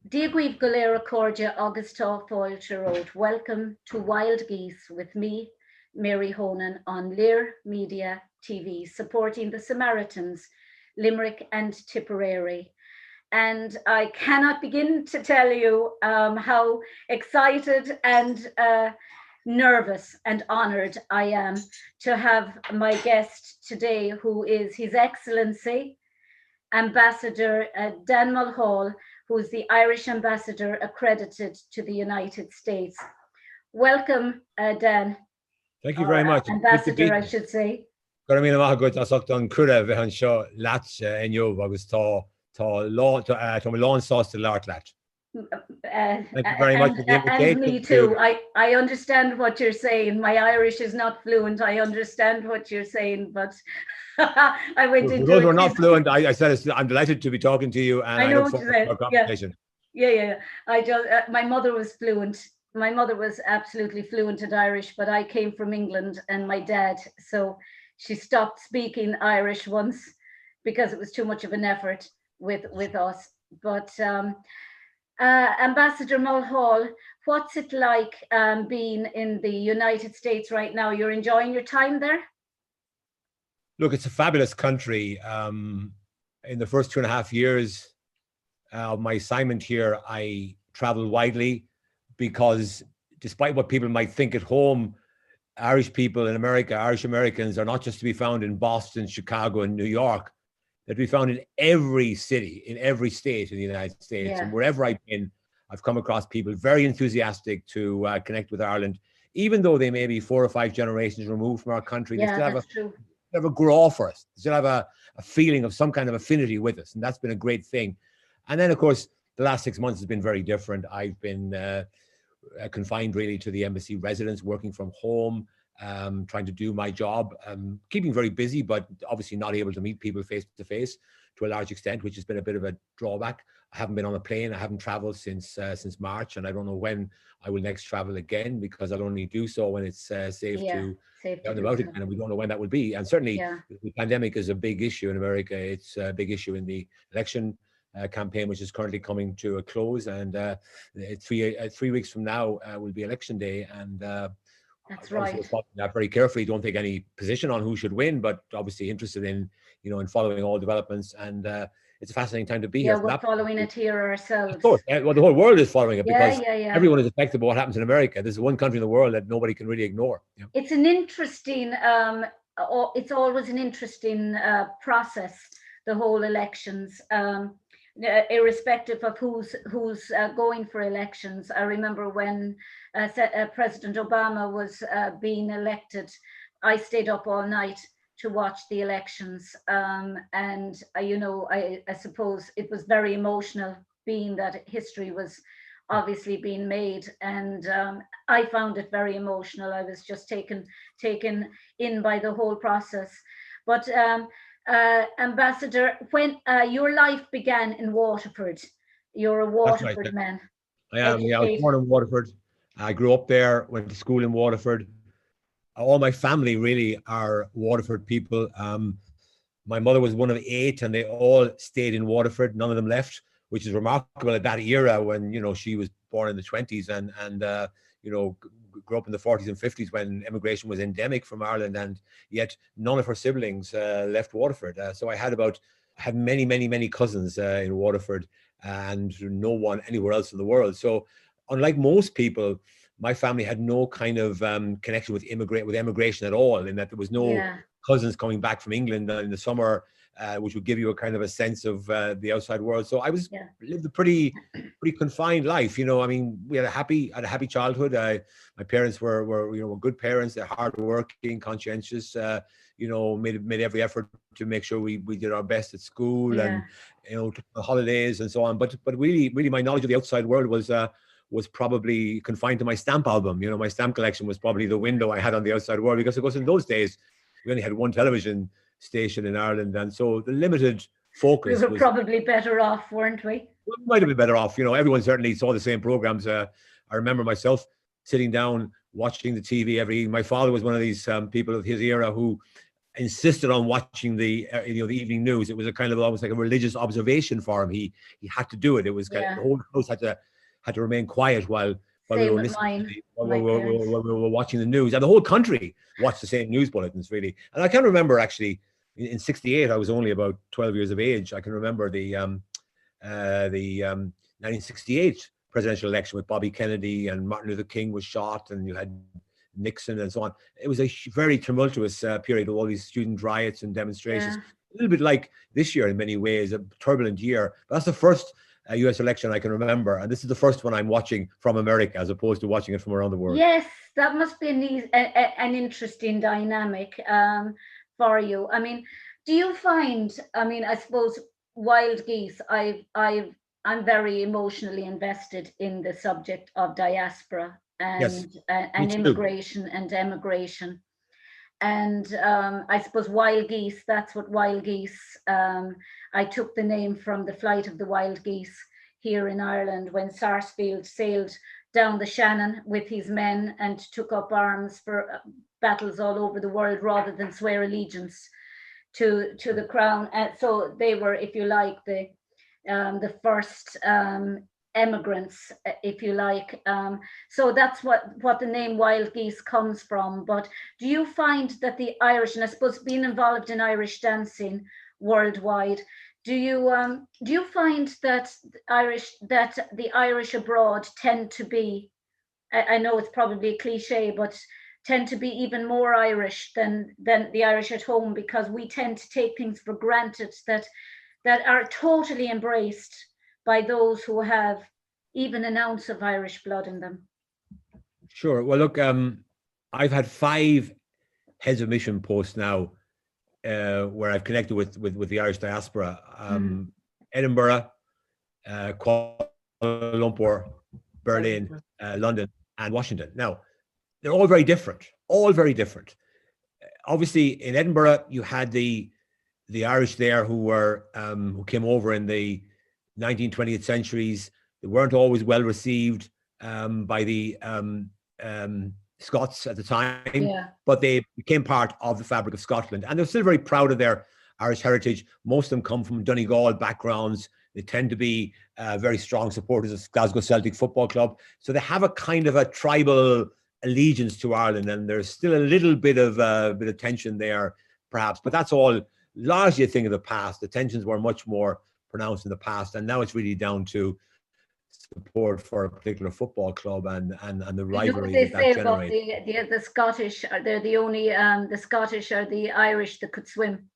Diagweed Galera Cordia August Fáilte Road. Welcome to Wild Geese with me, Mary Honan, on Lear Media TV, supporting the Samaritans, Limerick and Tipperary. And I cannot begin to tell you how excited and nervous and honoured I am to have my guest today, who is His Excellency Ambassador Dan Mulhall, who is the Irish Ambassador accredited to the United States. Welcome, Dan. Thank you very much. Ambassador, I should say. Thank you very much. For the and me too. I understand what you're saying. My Irish is not fluent. I understand what you're saying, but I went into those who are not fluent. I said I'm delighted to be talking to you, and I know look what you forward to said. our conversation. Yeah. I just my mother was fluent. My mother was absolutely fluent at Irish, but I came from England, and my dad, so she stopped speaking Irish once because it was too much of an effort with us. But Ambassador Mulhall, what's it like being in the United States right now? You're enjoying your time there? Look, it's a fabulous country. In the first 2.5 years of my assignment here, I traveled widely because despite what people might think at home, Irish people in America, Irish Americans are not just to be found in Boston, Chicago, and New York. They're to be found in every city, in every state in the United States. Yeah. And wherever I've been, I've come across people very enthusiastic to connect with Ireland, even though they may be 4 or 5 generations removed from our country. They still have a grow for us. They still have a feeling of some kind of affinity with us. And that's been a great thing. And then, of course, the last 6 months has been very different. I've been confined really to the embassy residence, working from home, trying to do my job, keeping very busy, but obviously not able to meet people face to face to a large extent, which has been a bit of a drawback. I haven't been on a plane. I haven't traveled since March, and I don't know when I will next travel again, because I'll only do so when it's safe to get about again, and we don't know when that will be. And certainly the pandemic is a big issue in America. It's a big issue in the election campaign, which is currently coming to a close, and 3 weeks from now will be election day, and that's right. That very carefully. Don't take any position on who should win, but obviously interested in in following all developments, and it's a fascinating time to be here. We're following it here ourselves. Of course, well, the whole world is following it because everyone is affected by what happens in America. This is one country in the world that nobody can really ignore. It's an interesting. It's always an interesting process. The whole elections. Irrespective of who's going for elections. I remember when President Obama was being elected, I stayed up all night to watch the elections, and I suppose it was very emotional, being that history was obviously being made, and I found it very emotional. I was just taken in by the whole process. But Ambassador, when your life began in Waterford, you're a Waterford man. I am. I was born in Waterford. I grew up there, went to school in Waterford. All my family really are Waterford people. My mother was one of 8, and they all stayed in Waterford. None of them left, which is remarkable at that era when she was born in the 20s and grew up in the 40s and 50s when immigration was endemic from Ireland, and yet none of her siblings left Waterford. So I had many cousins in Waterford, and no one anywhere else in the world. So unlike most people, my family had no kind of connection with immigration at all, in that there was no cousins coming back from England in the summer, which would give you a kind of a sense of the outside world. So I lived a pretty confined life. I mean, we had a happy childhood. My parents were good parents. They're hardworking, conscientious. Made every effort to make sure we did our best at school and holidays and so on. But really my knowledge of the outside world was probably confined to my stamp album. My stamp collection was probably the window I had on the outside world, because of course in those days we only had one television station in Ireland, and so the limited focus. We were probably better off, weren't we? We might have been better off. Everyone certainly saw the same programs. I remember myself sitting down watching the TV every evening. My father was one of these people of his era who insisted on watching the the evening news. It was a kind of almost like a religious observation for him. He had to do it. It was kind of, the whole house had to remain quiet while we Same were with listening mine, while my parents. we were watching the news, and the whole country watched the same news bulletins, really. And I can remember, actually, in '68, I was only about 12 years of age. I can remember the 1968 presidential election with Bobby Kennedy, and Martin Luther King was shot, and you had Nixon and so on. It was a very tumultuous period with all these student riots and demonstrations. Yeah. A little bit like this year in many ways, a turbulent year. But that's the first US election I can remember. And this is the first one I'm watching from America as opposed to watching it from around the world. Yes, that must be an interesting dynamic for you. I mean, do you find, I mean, I suppose Wild Geese, I'm very emotionally invested in the subject of diaspora Yes, and immigration and emigration. And I suppose Wild Geese, that's what Wild Geese, I took the name from the flight of the wild geese here in Ireland when Sarsfield sailed down the Shannon with his men and took up arms for battles all over the world rather than swear allegiance to the crown. So they were, if you like, the first emigrants, if you like. So that's what the name Wild Geese comes from. But do you find that the Irish, and I suppose being involved in Irish dancing worldwide, do you find that the Irish abroad tend to be, I know it's probably a cliche, but tend to be even more Irish than the Irish at home, because we tend to take things for granted that are totally embraced by those who have even an ounce of Irish blood in them? Sure. Well, look, I've had 5 heads of mission posts now where I've connected with the Irish diaspora. Edinburgh, Kuala Lumpur, Berlin, London, and Washington. Now, they're all very different, Obviously, in Edinburgh, you had the Irish there who came over in the 19th, 20th centuries. They weren't always well received by the Scots at the time, but they became part of the fabric of Scotland, and they're still very proud of their Irish heritage. Most of them come from Donegal backgrounds. They tend to be very strong supporters of Glasgow Celtic Football Club, so they have a kind of a tribal allegiance to Ireland, and there's still a little bit of tension there, perhaps, but that's all largely a thing of the past. The tensions were much more pronounced in the past, and now it's really down to support for a particular football club and the rivalry they that say generates. About the Scottish, they're the only the Scottish are the Irish that could swim.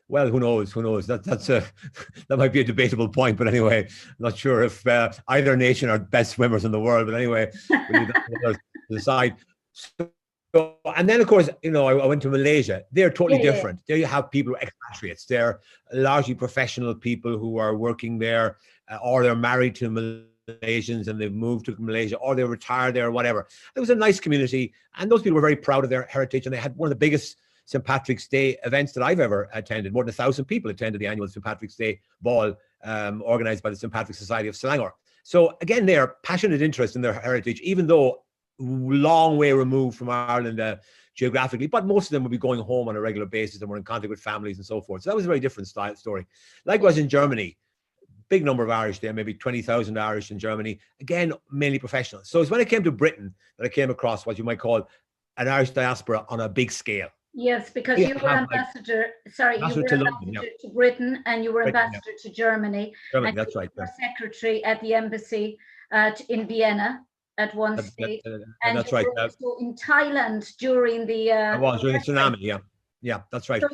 Well, who knows? That's that might be a debatable point, but anyway, I'm not sure if either nation are best swimmers in the world. But anyway, we leave that to the side. So, and then, of course, I went to Malaysia. They're totally different. There you have people who are expatriates. They're largely professional people who are working there, or they're married to Malaysians and they've moved to Malaysia, or they're retired there, or whatever. It was a nice community, and those people were very proud of their heritage, and they had one of the biggest St. Patrick's Day events that I've ever attended. More than 1,000 people attended the annual St. Patrick's Day ball organized by the St. Patrick's Society of Selangor. So again, they're passionate interest in their heritage, even though long way removed from Ireland geographically, but most of them will be going home on a regular basis and were in contact with families and so forth. So that was a very different story. Likewise in Germany, big number of Irish there, maybe 20,000 Irish in Germany, again, mainly professionals. So it's when I came to Britain that I came across what you might call an Irish diaspora on a big scale. Yes, because you were ambassador. Sorry, you were ambassador to Britain, and you were ambassador to Germany. Germany, that's right. You were secretary at the embassy in Vienna at one stage, and that's right. Also in Thailand during the. I was during the tsunami. Yeah, that's right. So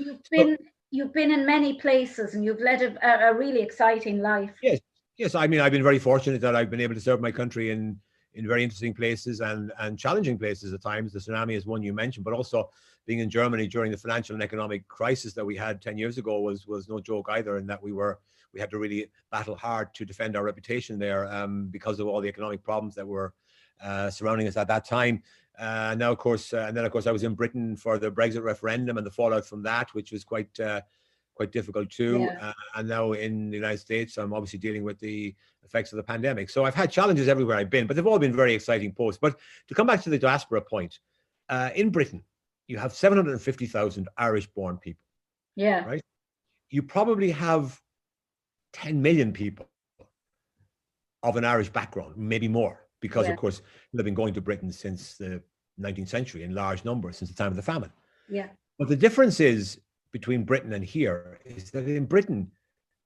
you've been in many places, and you've led a really exciting life. Yes. I mean, I've been very fortunate that I've been able to serve my country in very interesting places and challenging places at times. The tsunami is one you mentioned, but also being in Germany during the financial and economic crisis that we had 10 years ago was no joke either, in that we had to really battle hard to defend our reputation there because of all the economic problems that were surrounding us at that time. Now, of course, I was in Britain for the Brexit referendum and the fallout from that, which was quite difficult too. And now in the United States, I'm obviously dealing with the effects of the pandemic. So I've had challenges everywhere I've been, but they've all been very exciting posts. But to come back to the diaspora point, in Britain, you have 750,000 Irish-born people. Yeah. Right. You probably have 10 million people of an Irish background, maybe more, because of course they've been going to Britain since the 19th century in large numbers, since the time of the famine. Yeah. But the difference is between Britain and here is that in Britain,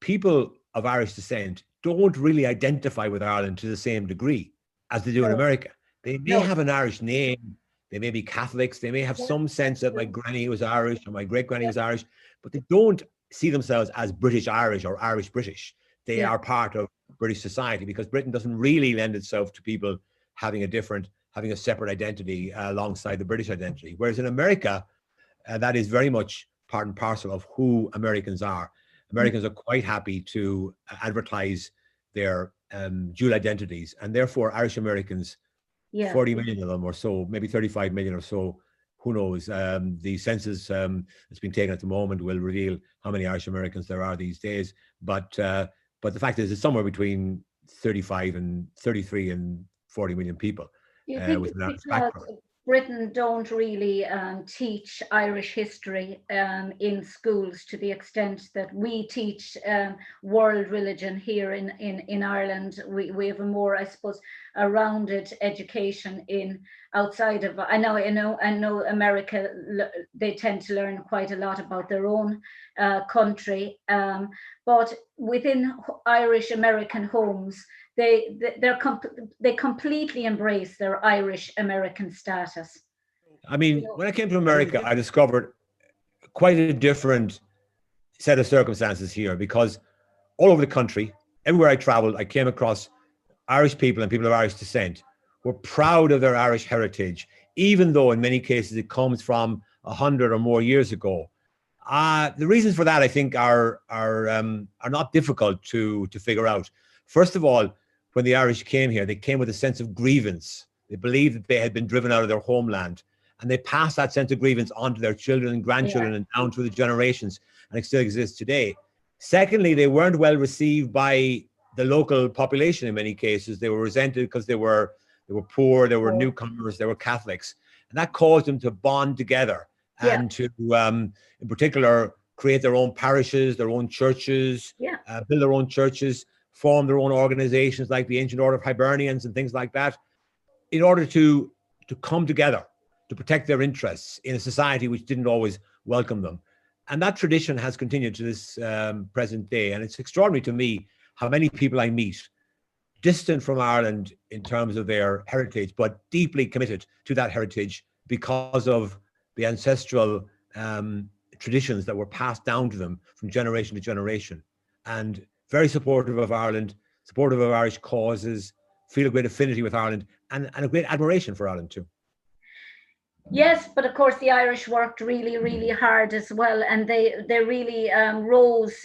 people of Irish descent don't really identify with Ireland to the same degree as they do in America. They may have an Irish name, they may be Catholics, they may have some sense that my granny was Irish or my great granny was Irish, but they don't see themselves as British Irish or Irish British. They are part of British society, because Britain doesn't really lend itself to people having a separate identity alongside the British identity. Whereas in America, that is very much part and parcel of who Americans are. Americans are quite happy to advertise their dual identities, and therefore Irish Americans, 40 million of them or so, maybe 35 million or so, who knows? The census that's being taken at the moment will reveal how many Irish Americans there are these days. But the fact is, it's somewhere between 35 and 33 and 40 million people with an Irish background. Britain don't really teach Irish history in schools to the extent that we teach world religion here in Ireland. We have a more, I suppose, a rounded education outside of. I know America, they tend to learn quite a lot about their own country, but within Irish American homes, they completely embrace their Irish American status. I mean, when I came to America, I discovered quite a different set of circumstances here, because all over the country, everywhere I traveled, I came across Irish people and people of Irish descent who were proud of their Irish heritage, even though in many cases it comes from 100 or more years ago. The reasons for that, I think, are not difficult to figure out. First of all, when the Irish came here, they came with a sense of grievance. They believed that they had been driven out of their homeland, and they passed that sense of grievance on to their children and grandchildren and down through the generations, and it still exists today. Secondly, they weren't well received by the local population in many cases. They were resented because they were poor, they were newcomers, they were Catholics, and that caused them to bond together and to, in particular, create their own parishes, their own churches, build their own churches, form their own organizations like the Ancient Order of Hibernians and things like that, in order to come together to protect their interests in a society which didn't always welcome them. And that tradition has continued to this present day. And it's extraordinary to me how many people I meet distant from Ireland in terms of their heritage, but deeply committed to that heritage because of the ancestral traditions that were passed down to them from generation to generation. And very supportive of Ireland, supportive of Irish causes, feel a great affinity with Ireland, and a great admiration for Ireland too. Yes, but of course the Irish worked really, really hard as well, and they really rose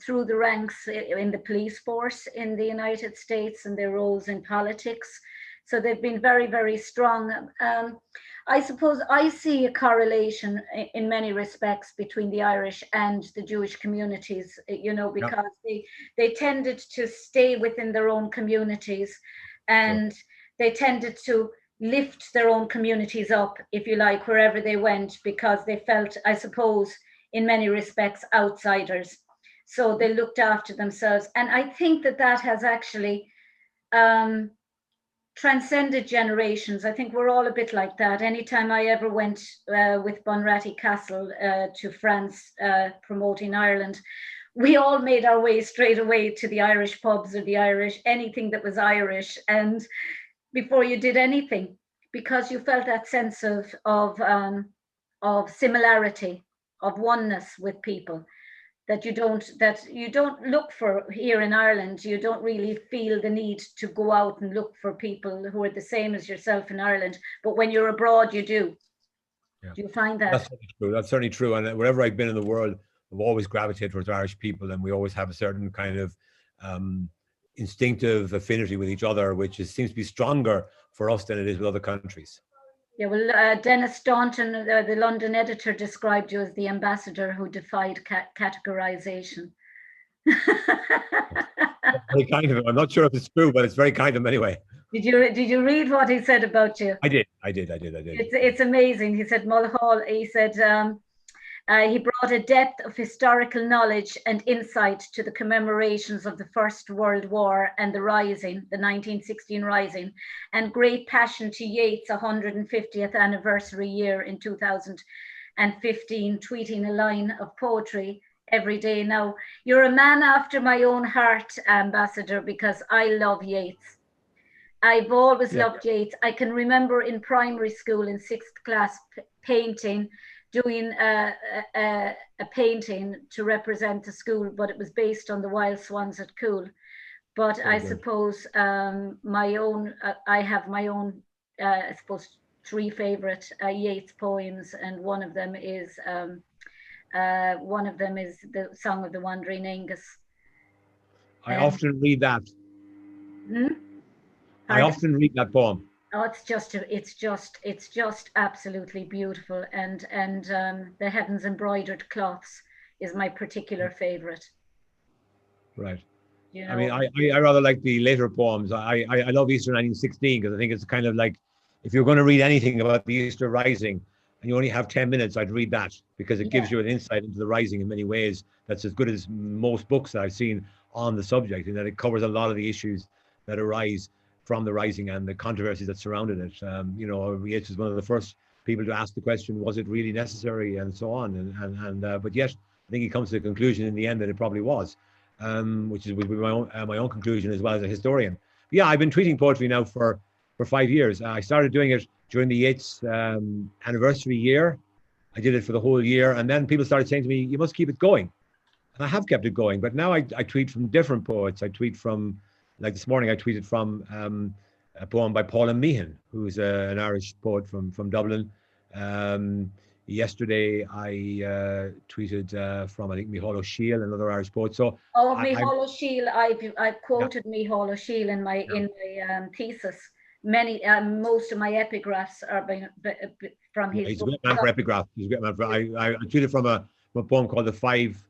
through the ranks in the police force in the United States, and they rose in politics. So they've been very, very strong. I suppose I see a correlation in many respects between the Irish and the Jewish communities, because they tended to stay within their own communities, and they tended to lift their own communities up, if you like, wherever they went, because they felt, I suppose, in many respects, outsiders. So they looked after themselves. And I think that has actually transcended generations. I think we're all a bit like that. Anytime I ever went with Bunratty Castle to France, promoting Ireland, we all made our way straight away to the Irish pubs or anything that was Irish, and before you did anything, because you felt that sense of similarity, of oneness with people that you don't look for here in Ireland. You don't really feel the need to go out and look for people who are the same as yourself in Ireland. But when you're abroad, you do. Yeah. Do you find that? That's certainly true. That's certainly true. And wherever I've been in the world, I've always gravitated towards Irish people, and we always have a certain kind of instinctive affinity with each other, which seems to be stronger for us than it is with other countries. Yeah, well, Dennis Staunton, the London editor, described you as the ambassador who defied categorization. Very kind of him. I'm not sure if it's true, but it's very kind of him anyway. Did you read what he said about you? I did. It's amazing. He said Mulhall. He said he brought a depth of historical knowledge and insight to the commemorations of the First World War and the Rising, the 1916 Rising, and great passion to Yeats' 150th anniversary year in 2015, tweeting a line of poetry every day. Now, you're a man after my own heart, Ambassador, because I love Yeats. I've always loved Yeats. I can remember in primary school in sixth class painting, doing a painting to represent the school, but it was based on the wild swans at Coole. But I suppose my own, I have my own, I suppose, three favorite Yeats poems, and one of them is the Song of the Wandering Aengus. I often read that. I Pardon? often read that poem. Oh, it's just absolutely beautiful, and the Heaven's Embroidered Cloths is my particular favorite. Right. You know? I mean, I rather like the later poems. I love Easter 1916 because I think it's kind of like, if you're going to read anything about the Easter Rising and you only have 10 minutes, I'd read that because it gives you an insight into the Rising in many ways. That's as good as most books that I've seen on the subject, in that it covers a lot of the issues that arise from the Rising and the controversies that surrounded it. You know, Yeats was one of the first people to ask the question, was it really necessary, and so on. But yet, I think he comes to the conclusion in the end that it probably was, which is my own conclusion as well as a historian. But yeah, I've been tweeting poetry now for 5 years. I started doing it during the Yeats anniversary year. I did it for the whole year, and then people started saying to me, "You must keep it going." And I have kept it going, but now I tweet from different poets. I tweet from, like this morning, I tweeted from a poem by Paula Meehan, who's an Irish poet from Dublin. Yesterday, I tweeted from, I think, Mulhall O'Sheill, another Irish poet. So, Mulhall O'Sheill, I've quoted Mulhall O'Sheill in my thesis. Most of my epigraphs are from his. He's a great man for epigraph. He's a great man for. I tweeted from a poem called the five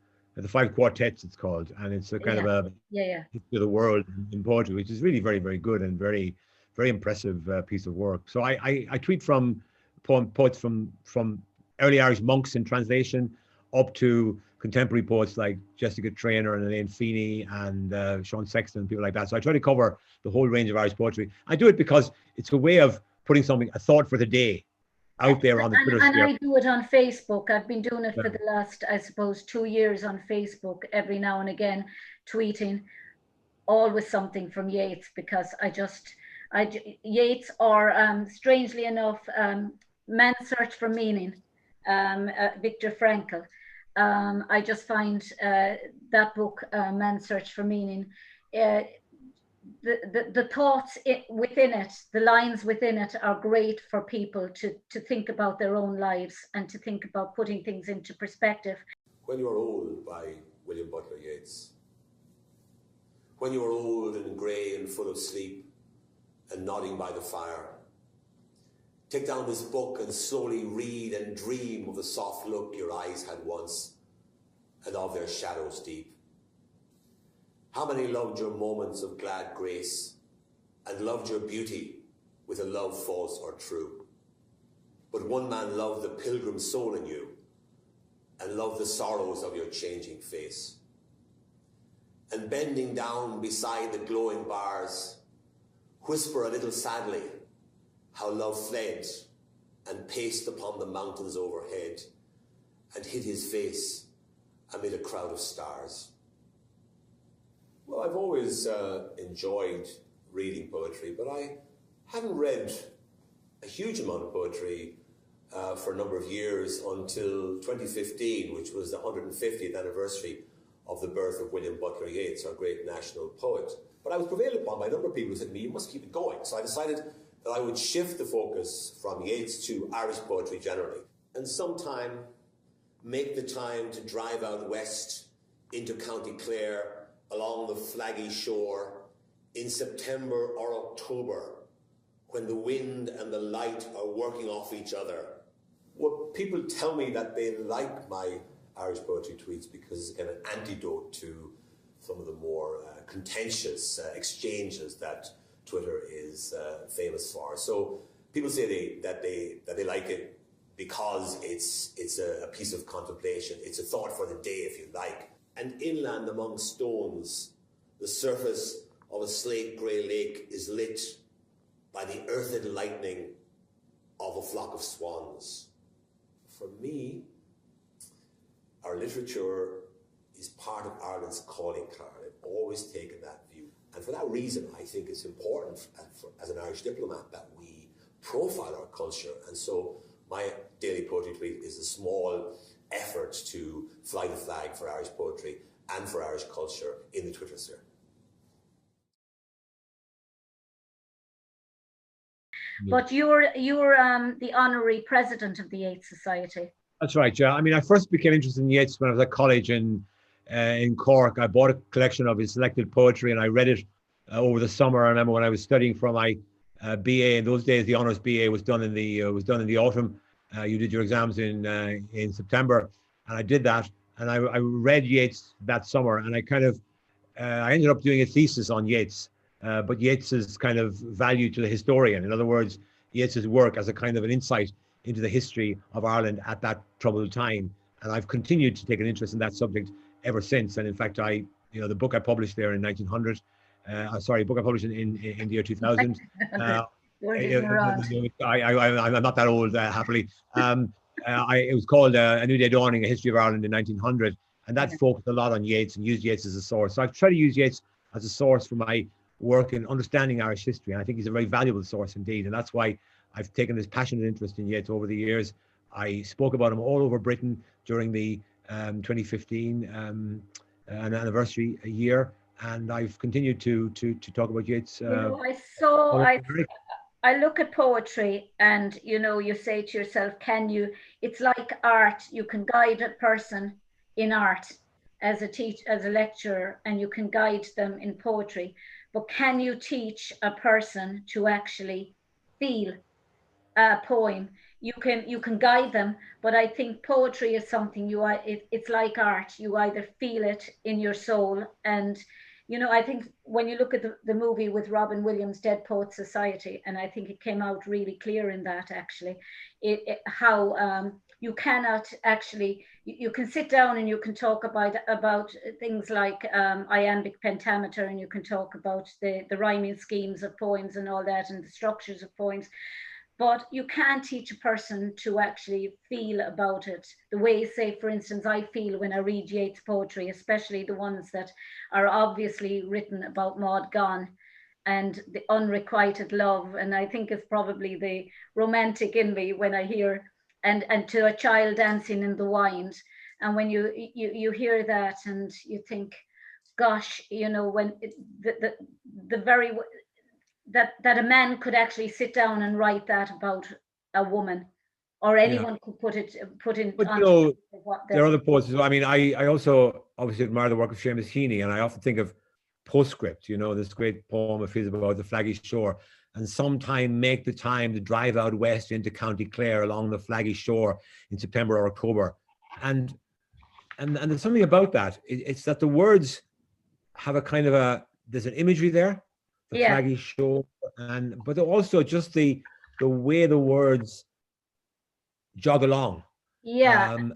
quartets, it's called, and it's a kind of a history of the world in poetry, which is really very, very good and very, very impressive piece of work. So I tweet from poets from early Irish monks in translation up to contemporary poets like Jessica Traynor and Elaine Feeney and Sean Sexton and people like that. So I try to cover the whole range of Irish poetry. I do it because it's a way of putting a thought for the day out there on the Twitter sphere. And I do it on Facebook. I've been doing it for the last, I suppose, 2 years on Facebook, every now and again, tweeting, always something from Yeats, because Yeats, or strangely enough, Man's Search for Meaning, Viktor Frankl. I just find that book, Man's Search for Meaning, the thoughts within it, the lines within it, are great for people to think about their own lives and to think about putting things into perspective. When You Are Old by William Butler Yeats. When you are old and grey and full of sleep and nodding by the fire, take down this book and slowly read and dream of the soft look your eyes had once and of their shadows deep. How many loved your moments of glad grace and loved your beauty with a love false or true? But one man loved the pilgrim soul in you and loved the sorrows of your changing face. And bending down beside the glowing bars, whisper a little sadly how love fled and paced upon the mountains overhead and hid his face amid a crowd of stars. Well, I've always enjoyed reading poetry, but I haven't read a huge amount of poetry for a number of years until 2015, which was the 150th anniversary of the birth of William Butler Yeats, our great national poet. But I was prevailed upon by a number of people who said to me, you must keep it going. So I decided that I would shift the focus from Yeats to Irish poetry generally, and sometime make the time to drive out west into County Clare along the flaggy shore in September or October, when the wind and the light are working off each other. Well, people tell me that they like my Irish poetry tweets because it's kind of an antidote to some of the more contentious exchanges that Twitter is famous for. So people say that they like it because it's a piece of contemplation. It's a thought for the day, if you like. And inland among stones, the surface of a slate grey lake is lit by the earthed lightning of a flock of swans. For me, our literature is part of Ireland's calling card. I've always taken that view. And for that reason, I think it's important as an Irish diplomat that we profile our culture. And so my daily poetry tweet is a small effort to fly the flag for Irish poetry and for Irish culture in the Twitter sphere. But you're the honorary president of the Yeats Society. That's right, yeah. I mean, I first became interested in Yeats when I was at college in Cork. I bought a collection of his selected poetry and I read it over the summer. I remember when I was studying for my BA. In those days, the honours BA was done in the autumn. You did your exams in September, and I did that. And I read Yeats that summer, and I ended up doing a thesis on Yeats. But Yeats's kind of value to the historian. In other words, Yeats's work as a kind of an insight into the history of Ireland at that troubled time. And I've continued to take an interest in that subject ever since. And in fact, the book I published there in 1900, book I published in the year 2000. I'm not that old, happily. It was called A New Day Dawning, A History of Ireland in 1900. And that focused a lot on Yeats and used Yeats as a source. So I've tried to use Yeats as a source for my work in understanding Irish history. And I think he's a very valuable source indeed. And that's why I've taken this passionate interest in Yeats over the years. I spoke about him all over Britain during the 2015 anniversary year. And I've continued to talk about Yeats. I look at poetry and, you say to yourself, it's like art. You can guide a person in art as a lecturer, and you can guide them in poetry. But can you teach a person to actually feel a poem? You can guide them, but I think poetry is something it's like art. You either feel it in your soul, and I think when you look at the movie with Robin Williams, Dead Poets Society, and I think it came out really clear in that actually, how you cannot actually, you can sit down and you can talk about things like iambic pentameter, and you can talk about the rhyming schemes of poems and all that, and the structures of poems. But you can't teach a person to actually feel about it the way, say, for instance, I feel when I read Yeats poetry, especially the ones that are obviously written about Maud Gonne and the unrequited love. And I think it's probably the romantic in me when I hear, and to a child dancing in the wind. And when you hear that and you think, gosh, when that a man could actually sit down and write that about a woman, or anyone could put in. But there are other poets as well. I mean, I also obviously admire the work of Seamus Heaney, and I often think of Postscript, this great poem of his about the flaggy shore. And sometime make the time to drive out west into County Clare along the flaggy shore in September or October. And there's something about that. It's that the words have a kind of there's an imagery there. The flaggy shore, but also just the way the words jog along.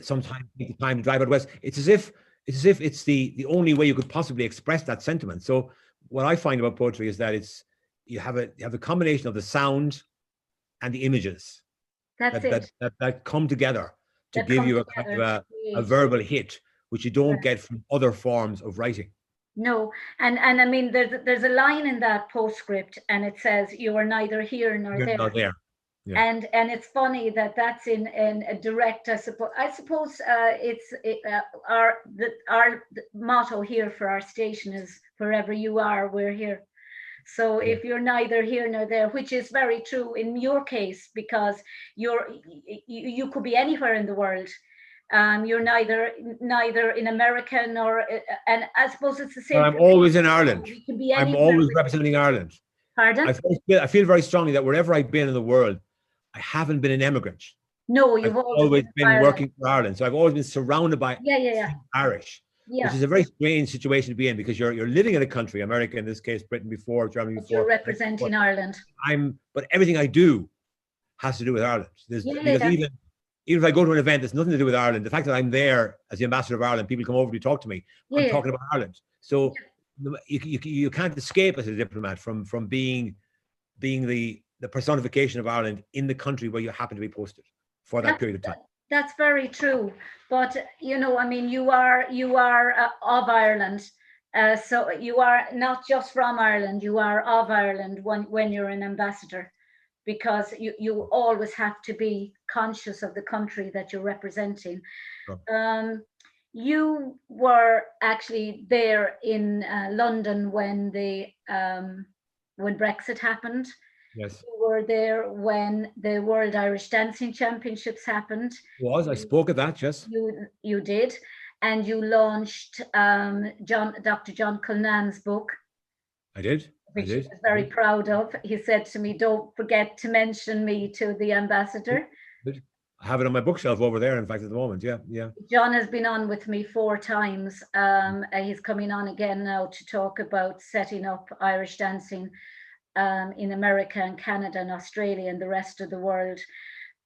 Sometimes take the time to drive out west. It's as if it's the only way you could possibly express that sentiment. So what I find about poetry is that you have a combination of the sound and the images that come together to give you a kind of a verbal hit, which you don't get from other forms of writing. No, and I mean, there's a line in that postscript, and it says, "You are neither here nor there." Not there. Yeah. And it's funny that's in a direct. I suppose our motto here for our station is "Wherever you are, we're here." So if you're neither here nor there, which is very true in your case, because you could be anywhere in the world. You're neither in America nor, and I suppose it's the same. I'm always in Ireland. I'm always representing Ireland. Pardon? I feel very strongly that wherever I've been in the world, I haven't been an immigrant. No, you've always been working for Ireland. So I've always been surrounded by Irish. which Yeah. is a very strange situation to be in, because you're living in a country, America in this case, Britain before, Germany But you're before. representing Ireland. But everything I do has to do with Ireland. Because even if I go to an event that's nothing to do with Ireland, the fact that I'm there as the ambassador of Ireland, people come over to talk to me, I'm talking about Ireland. So you can't escape as a diplomat from being the personification of Ireland in the country where you happen to be posted for that period of time. That's very true. But, you know, I mean, you are of Ireland. So you are not just from Ireland, you are of Ireland when you're an ambassador, because you always have to be conscious of the country that you're representing. Sure. You were actually there in London when Brexit happened. Yes. You were there when the World Irish Dancing Championships happened. I spoke at that, yes. You did, and you launched Dr. John Culnan's book. I did. Which he was very proud of. He said to me, "Don't forget to mention me to the ambassador." I have it on my bookshelf over there, in fact, at the moment. Yeah. John has been on with me 4 times. He's coming on again now to talk about setting up Irish dancing in America and Canada and Australia and the rest of the world.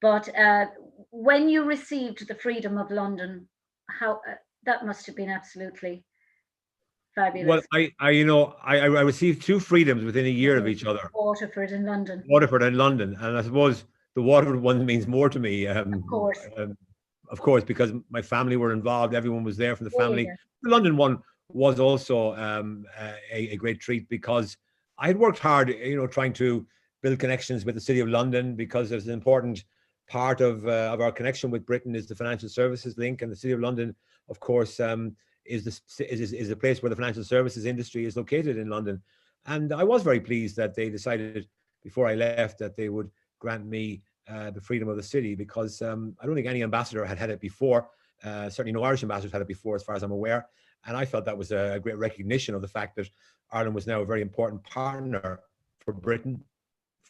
But when you received the Freedom of London, how that must have been absolutely fabulous. Well, I received 2 freedoms within a year of each other. Waterford and London. And I suppose the Waterford one means more to me. Of course, because my family were involved. Everyone was there from the family. Yeah. The London one was also a great treat, because I had worked hard, trying to build connections with the City of London, because there's an important part of our connection with Britain is the financial services link, and the City of London, of course, is the place where the financial services industry is located in London. And I was very pleased that they decided before I left that they would grant me the freedom of the city, because I don't think any ambassador had it before. Certainly no Irish ambassadors had it before, as far as I'm aware. And I felt that was a great recognition of the fact that Ireland was now a very important partner for Britain,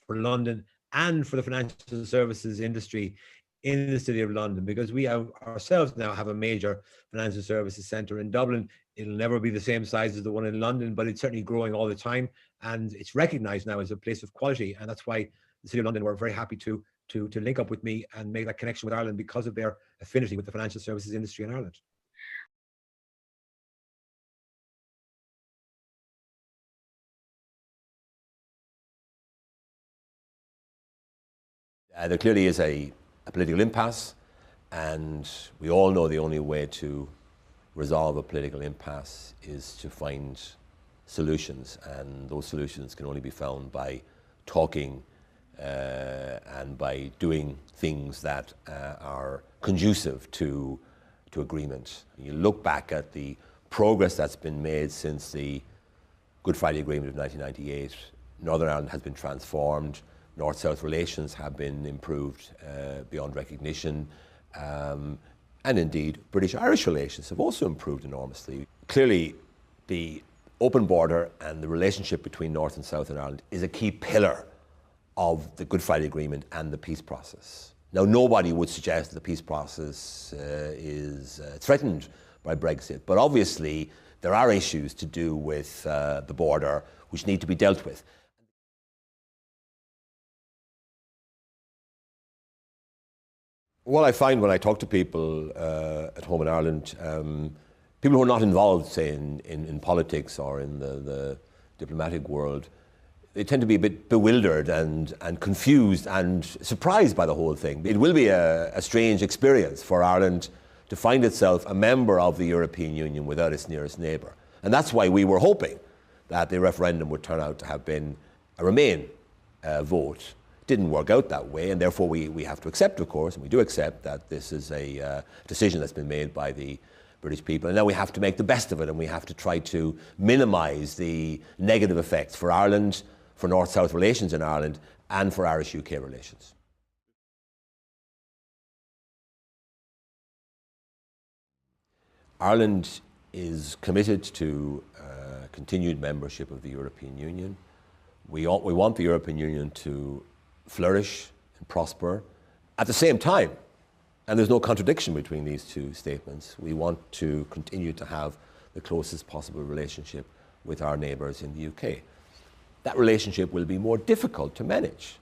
for London, and for the financial services industry in the City of London, because we ourselves now have a major financial services centre in Dublin. It'll never be the same size as the one in London, but it's certainly growing all the time, and it's recognised now as a place of quality. And that's why the City of London were very happy to link up with me and make that connection with Ireland, because of their affinity with the financial services industry in Ireland. There clearly is a political impasse, and we all know the only way to resolve a political impasse is to find solutions, and those solutions can only be found by talking and by doing things that are conducive to agreement. You look back at the progress that's been made since the Good Friday Agreement of 1998. Northern Ireland has been transformed. North-South relations have been improved beyond recognition, and indeed British-Irish relations have also improved enormously. Clearly, the open border and the relationship between North and South in Ireland is a key pillar of the Good Friday Agreement and the peace process. Now, nobody would suggest that the peace process is threatened by Brexit, but obviously there are issues to do with the border which need to be dealt with. What I find when I talk to people at home in Ireland, people who are not involved, say, in politics or in the diplomatic world, they tend to be a bit bewildered and confused and surprised by the whole thing. It will be a strange experience for Ireland to find itself a member of the European Union without its nearest neighbour. And that's why we were hoping that the referendum would turn out to have been a Remain vote. Didn't work out that way, and therefore we have to accept, of course, and we do accept that this is a decision that's been made by the British people, and now we have to make the best of it, and we have to try to minimise the negative effects for Ireland, for North-South relations in Ireland, and for Irish-UK relations. Ireland is committed to continued membership of the European Union. We want the European Union to flourish and prosper. At the same time, And there's no contradiction between these two statements. We want to continue to have the closest possible relationship with our neighbours in the UK. That relationship will be more difficult to manage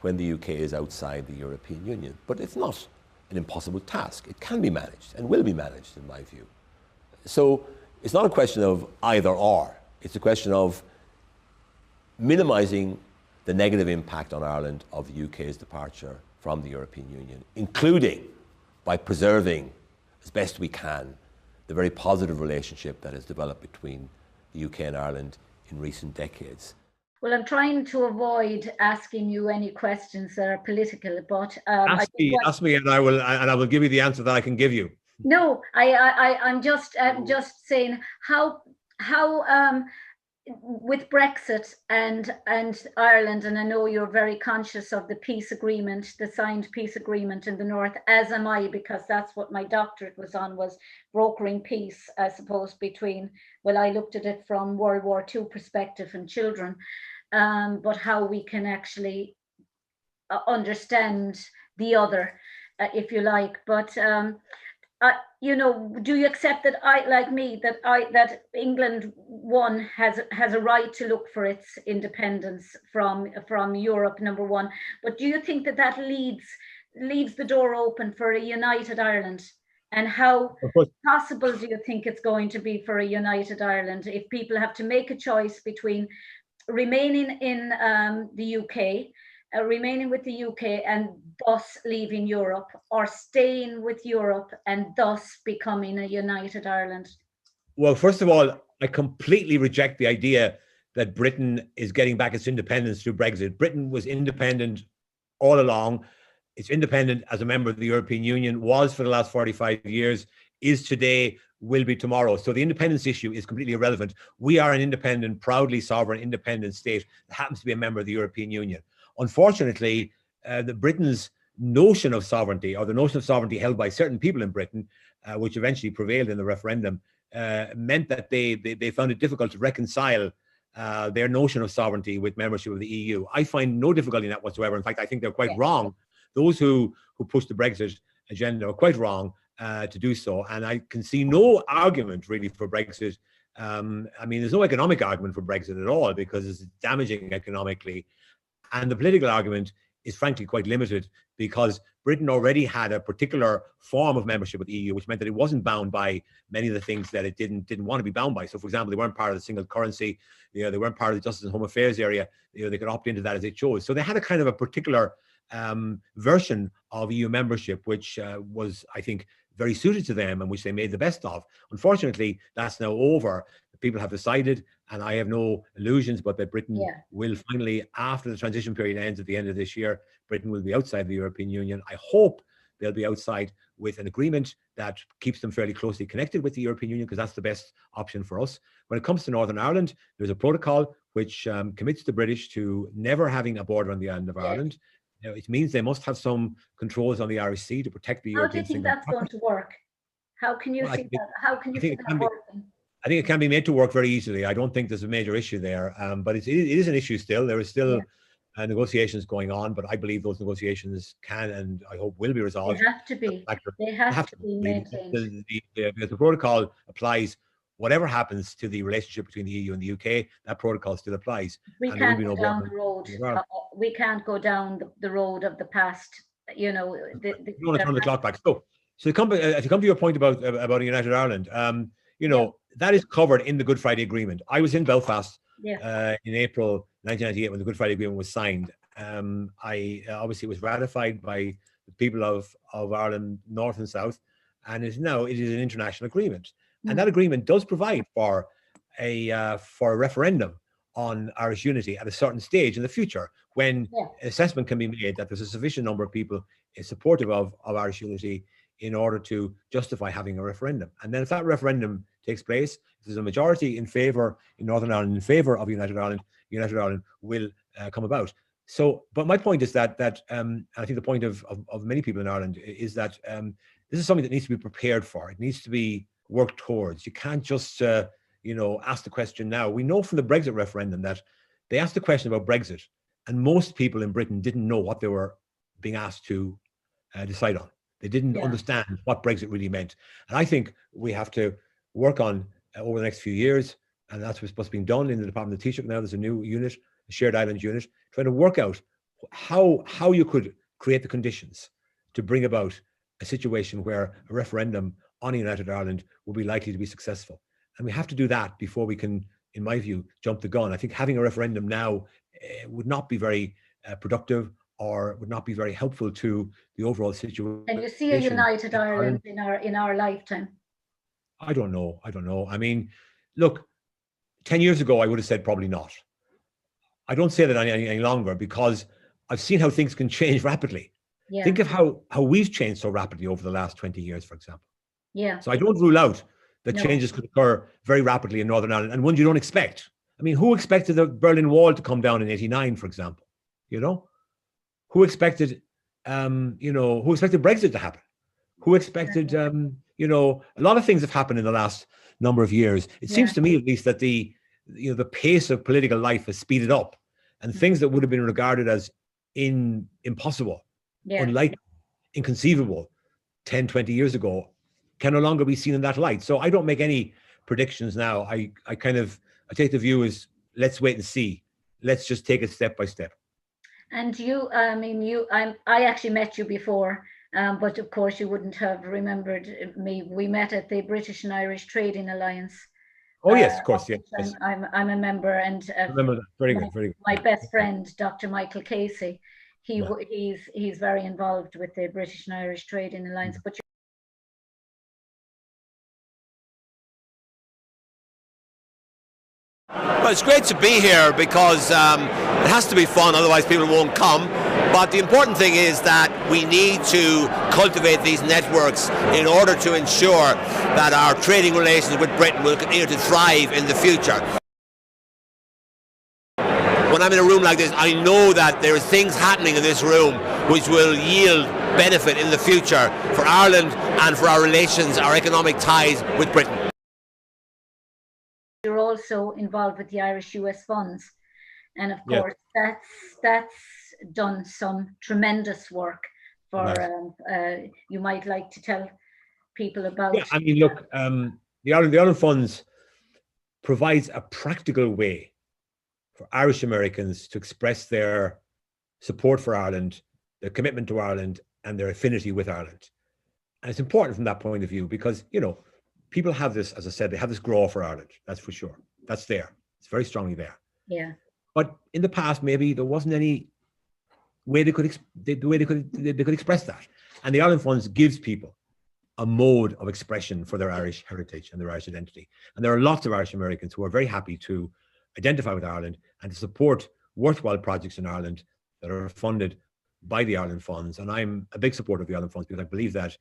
when the UK is outside the European Union. But it's not an impossible task. It can be managed and will be managed, in my view. So it's not a question of either or. It's a question of minimising the negative impact on Ireland of the UK's departure from the European Union, including by preserving, as best we can, the very positive relationship that has developed between the UK and Ireland in recent decades. Well, I'm trying to avoid asking you any questions that are political, but ask me, and I will give you the answer that I can give you. No, I'm just saying how with Brexit and Ireland, and I know you're very conscious of the peace agreement, the signed peace agreement in the north, as am I, because that's what my doctorate was on, was brokering peace, I suppose, between, well, I looked at it from World War II perspective and children, but how we can actually understand the other, if you like. But you know, do you accept that that England has a right to look for its independence from Europe, number one? But do you think that leaves the door open for a united Ireland? And how possible do you think it's going to be for a united Ireland if people have to make a choice between remaining in the UK, remaining with the UK and thus leaving Europe, or staying with Europe and thus becoming a united Ireland? Well, first of all, I completely reject the idea that Britain is getting back its independence through Brexit. Britain was independent all along. It's independent as a member of the European Union, was for the last 45 years, is today, will be tomorrow. So the independence issue is completely irrelevant. We are an independent, proudly sovereign, independent state that happens to be a member of the European Union. Unfortunately, the Britain's notion of sovereignty, or the notion of sovereignty held by certain people in Britain, which eventually prevailed in the referendum, meant that they found it difficult to reconcile their notion of sovereignty with membership of the EU. I find no difficulty in that whatsoever. In fact, I think they're quite wrong. Those who push the Brexit agenda are quite wrong to do so. And I can see no argument really for Brexit. I mean, there's no economic argument for Brexit at all, because it's damaging economically. And the political argument is frankly quite limited, because Britain already had a particular form of membership with the EU, which meant that it wasn't bound by many of the things that it didn't want to be bound by. So, for example, they weren't part of the single currency. They weren't part of the Justice and Home Affairs area. They could opt into that as they chose. So they had a kind of a particular version of EU membership, which was, I think, very suited to them and which they made the best of. Unfortunately, that's now over. People have decided, and I have no illusions, but that Britain will finally, after the transition period ends at the end of this year, Britain will be outside the European Union. I hope they'll be outside with an agreement that keeps them fairly closely connected with the European Union, because that's the best option for us. When it comes to Northern Ireland, there's a protocol which commits the British to never having a border on the island of Ireland. Now, it means they must have some controls on the Irish Sea to protect the European. How do you think that's going to work? How can you see that? How can you see that working? I think it can be made to work very easily. I don't think there's a major issue there, but it is an issue still. There is still negotiations going on, but I believe those negotiations can, and I hope will, be resolved. They have to be. They have to be maintained. The protocol applies. Whatever happens to the relationship between the EU and the UK, that protocol still applies. We can't go down the road. We can't go down the road of the past. You know, we want to turn the clock back. So if you come to your point about a united Ireland, you know, that is covered in the Good Friday Agreement. I was in Belfast in April 1998 when the Good Friday Agreement was signed. Obviously it was ratified by the people of Ireland, North and South, and it is an international agreement. And that agreement does provide for a referendum on Irish unity at a certain stage in the future, when assessment can be made that there's a sufficient number of people supportive of Irish unity in order to justify having a referendum. And then if that referendum takes place, if there's a majority in favour in Northern Ireland in favour of United Ireland will come about. So, but my point is that I think the point of many people in Ireland is that this is something that needs to be prepared for. It needs to be worked towards. You can't just ask the question now. We know from the Brexit referendum that they asked the question about Brexit, and most people in Britain didn't know what they were being asked to decide on. They didn't understand what Brexit really meant. And I think we have to work on over the next few years, and that's what's being done in the Department of Taoiseach now. There's a new unit, a shared islands unit, trying to work out how you could create the conditions to bring about a situation where a referendum on a united Ireland will be likely to be successful. And we have to do that before we can, in my view, jump the gun. I think having a referendum now would not be very productive, or would not be very helpful to the overall situation. And you see a united Ireland in our lifetime? I don't know. I mean, look, 10 years ago, I would have said probably not. I don't say that any longer, because I've seen how things can change rapidly. Yeah. Think of how we've changed so rapidly over the last 20 years, for example. Yeah. So I don't rule out that changes could occur very rapidly in Northern Ireland, and ones you don't expect. I mean, who expected the Berlin Wall to come down in '89, for example? You know, who expected, who expected Brexit to happen? Who expected, a lot of things have happened in the last number of years. It seems to me, at least, that the pace of political life has speeded up, and things that would have been regarded as impossible, unlikely, inconceivable 10, 20 years ago can no longer be seen in that light. So I don't make any predictions now. I take the view as, let's wait and see. Let's just take it step by step. And I actually met you before, but of course you wouldn't have remembered me. We met at the British and Irish Trading Alliance. Oh yes, of course, yes. I'm a member, and remember that. Very good. My best friend, Dr. Michael Casey, he's very involved with the British and Irish Trading Alliance. But well, it's great to be here because it has to be fun, otherwise people won't come. But the important thing is that we need to cultivate these networks in order to ensure that our trading relations with Britain will continue to thrive in the future. When I'm in a room like this, I know that there are things happening in this room which will yield benefit in the future for Ireland and for our relations, our economic ties with Britain. You're also involved with the Irish-US funds, and of course that's done some tremendous work for you might like to tell people about. Yeah, I mean, look, the Ireland funds provides a practical way for Irish Americans to express their support for Ireland, their commitment to Ireland, and their affinity with Ireland. And it's important from that point of view because, people have this, as I said, they have this grow for Ireland. That's for sure. That's there. It's very strongly there. Yeah. But in the past, maybe there wasn't any way they could express that. And the Ireland Funds gives people a mode of expression for their Irish heritage and their Irish identity. And there are lots of Irish Americans who are very happy to identify with Ireland and to support worthwhile projects in Ireland that are funded by the Ireland Funds. And I'm a big supporter of the Ireland Funds because I believe that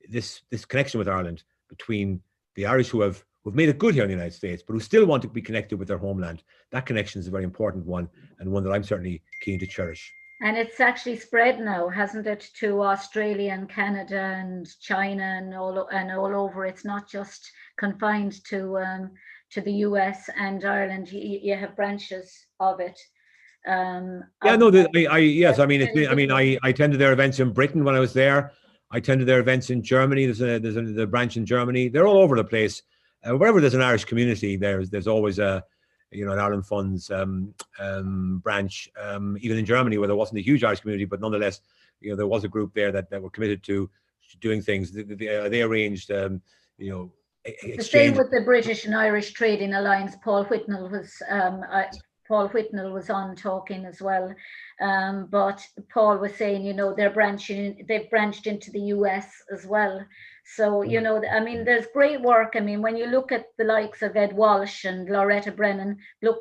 this connection with Ireland between the Irish who have made it good here in the United States, but who still want to be connected with their homeland, that connection is a very important one, and one that I'm certainly keen to cherish. And it's actually spread now, hasn't it, to Australia and Canada and China and all over. It's not just confined to the US and Ireland. You have branches of it. I attended their events in Britain when I was there. I attended their events in Germany. There's a branch in Germany. They're all over the place. Wherever there's an Irish community, there's always an Ireland Funds branch. Even in Germany, where there wasn't a huge Irish community, but nonetheless, there was a group there that were committed to doing things. They arranged, exchange. The same with the British and Irish Trading Alliance. Paul Whitnell was on talking as well. But Paul was saying, they've branched into the US as well. So, there's great work. I mean, when you look at the likes of Ed Walsh and Loretta Brennan, who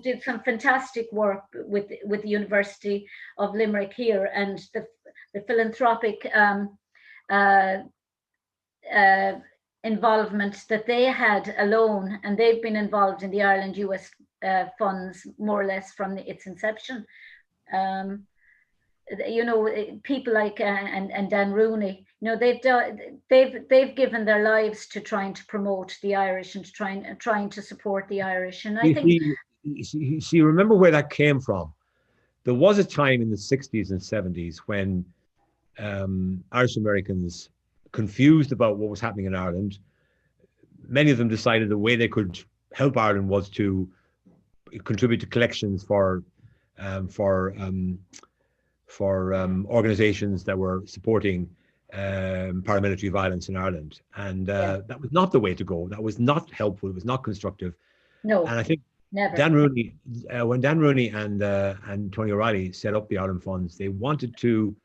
did some fantastic work with the University of Limerick here, and the philanthropic involvement that they had alone, and they've been involved in the Ireland US funds more or less from its inception. People like and Dan Rooney, they've given their lives to trying to promote the Irish and trying to support the Irish. And I think see, remember where that came from. there was a time in the 60s and 70s when Irish Americans, confused about what was happening in Ireland, many of them decided the way they could help Ireland was to contribute to collections for organizations that were supporting paramilitary violence in Ireland. And that was not the way to go. That was not helpful. It was not constructive. No, and I think never. Dan Rooney, when Dan Rooney and Tony O'Reilly set up the Ireland Funds, they wanted to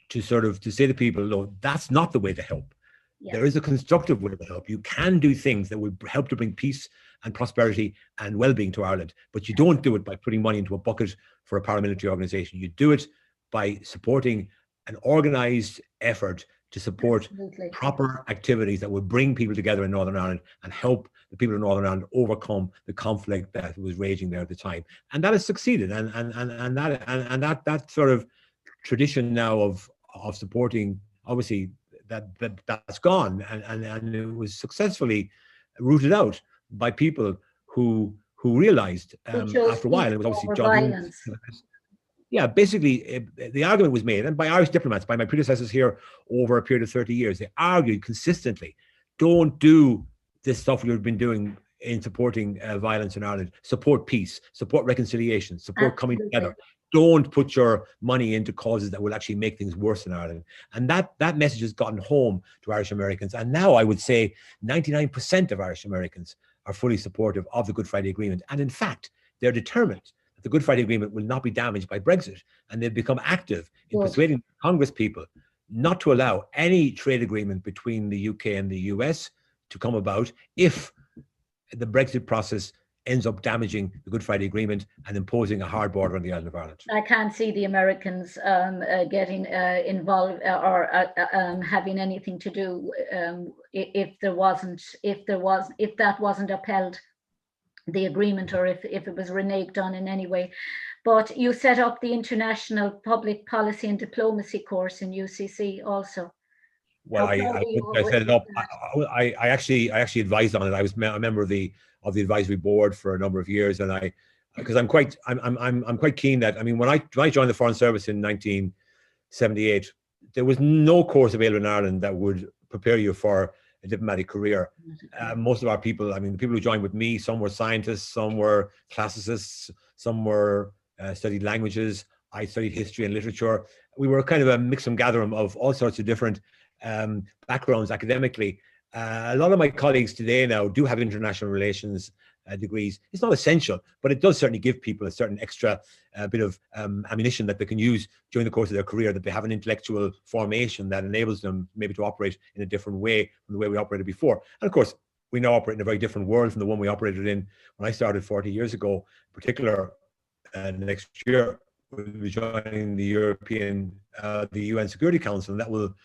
say to people, no, that's not the way to help. Yeah. There is a constructive way to help. You can do things that will help to bring peace and prosperity and well-being to Ireland, but you don't do it by putting money into a bucket for a paramilitary organization. You do it by supporting an organized effort to support proper activities that would bring people together in Northern Ireland and help the people of Northern Ireland overcome the conflict that was raging there at the time. And that has succeeded. And that sort of tradition now of supporting, obviously, that's gone, and it was successfully rooted out by people who realized after a while, and it was obviously John. Yeah, basically, the argument was made, and by Irish diplomats, by my predecessors here over a period of 30 years, they argued consistently, don't do this stuff you've been doing in supporting violence in Ireland. Support peace, support reconciliation, support coming together. Don't put your money into causes that will actually make things worse in Ireland. And that message has gotten home to Irish Americans. And now I would say 99% of Irish Americans are fully supportive of the Good Friday Agreement. And in fact, they're determined the Good Friday Agreement will not be damaged by Brexit, and they've become active in persuading Congress people not to allow any trade agreement between the UK and the US to come about if the Brexit process ends up damaging the Good Friday Agreement and imposing a hard border on the island of Ireland. I can't see the Americans getting involved or having anything to do if that wasn't upheld, the agreement, or if it was reneged on in any way. But you set up the International Public Policy and Diplomacy course in UCC also. Well, I set it up. I actually advised on it. I was a member of the advisory board for a number of years, and because I'm quite keen that, I mean, when I joined the Foreign Service in 1978, there was no course available in Ireland that would prepare you for a diplomatic career. Most of our people, I mean, the people who joined with me, some were scientists, some were classicists, some were studied languages. I studied history and literature. We were kind of a mix and gather of all sorts of different backgrounds academically. A lot of my colleagues today now do have international relations degrees. It's not essential, but it does certainly give people a certain extra bit of ammunition that they can use during the course of their career, that they have an intellectual formation that enables them maybe to operate in a different way from the way we operated before. And of course, we now operate in a very different world from the one we operated in when I started 40 years ago. In particular, next year, we'll be joining the UN Security Council, and that will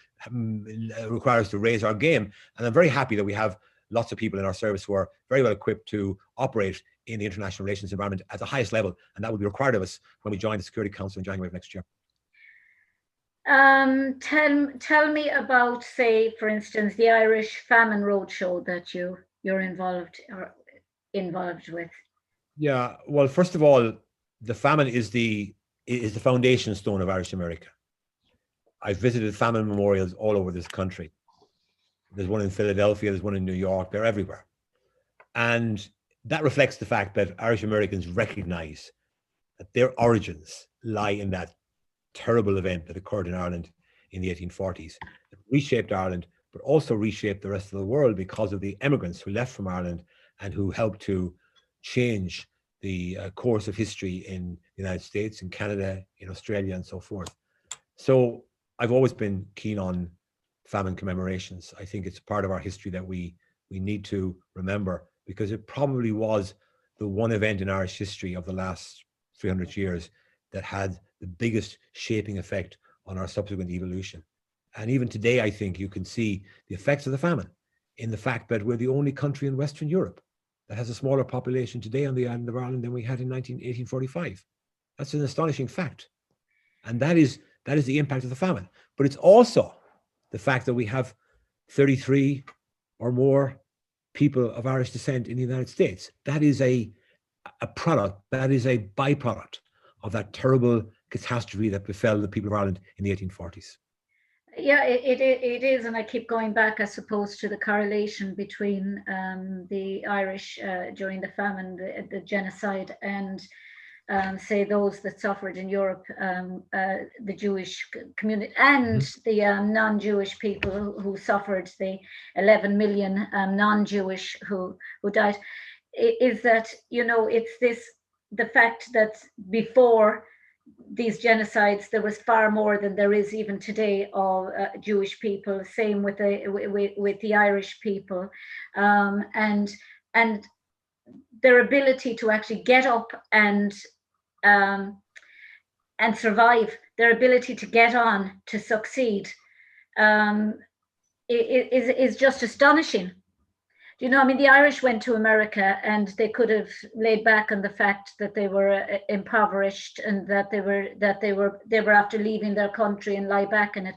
require us to raise our game. And I'm very happy that we have lots of people in our service who are very well equipped to operate in the international relations environment at the highest level, and that will be required of us when we join the Security Council in January of next year. Tell me about, say, for instance, the Irish Famine Roadshow that you're involved with. Yeah, well, first of all, the famine is the foundation stone of Irish America. I've visited famine memorials all over this country. There's one in Philadelphia, there's one in New York, they're everywhere. And that reflects the fact that Irish Americans recognize that their origins lie in that terrible event that occurred in Ireland in the 1840s. It reshaped Ireland, but also reshaped the rest of the world because of the immigrants who left from Ireland and who helped to change the course of history in the United States, in Canada, in Australia, and so forth. So I've always been keen on famine commemorations. I think it's part of our history that we need to remember, because it probably was the one event in Irish history of the last 300 years that had the biggest shaping effect on our subsequent evolution. And even today, I think you can see the effects of the famine in the fact that we're the only country in Western Europe that has a smaller population today on the island of Ireland than we had in 1845. That's an astonishing fact. And that is the impact of the famine. But it's also the fact that we have 33 or more people of Irish descent in the United States. That is a product, that is a byproduct of that terrible catastrophe that befell the people of Ireland in the 1840s. Yeah, it is, and I keep going back, I suppose, to the correlation between the Irish during the famine, the genocide, and say those that suffered in Europe, the Jewish community, and the non-Jewish people who suffered, the 11 million non-Jewish who died. Is that, you know, it's the fact that before these genocides, there was far more than there is even today of Jewish people. Same with the Irish people, and their ability to actually get up and survive, their ability to get on, to succeed, is just astonishing. You know, I mean, the Irish went to America and they could have laid back on the fact that they were impoverished and that they were after leaving their country and lie back in it.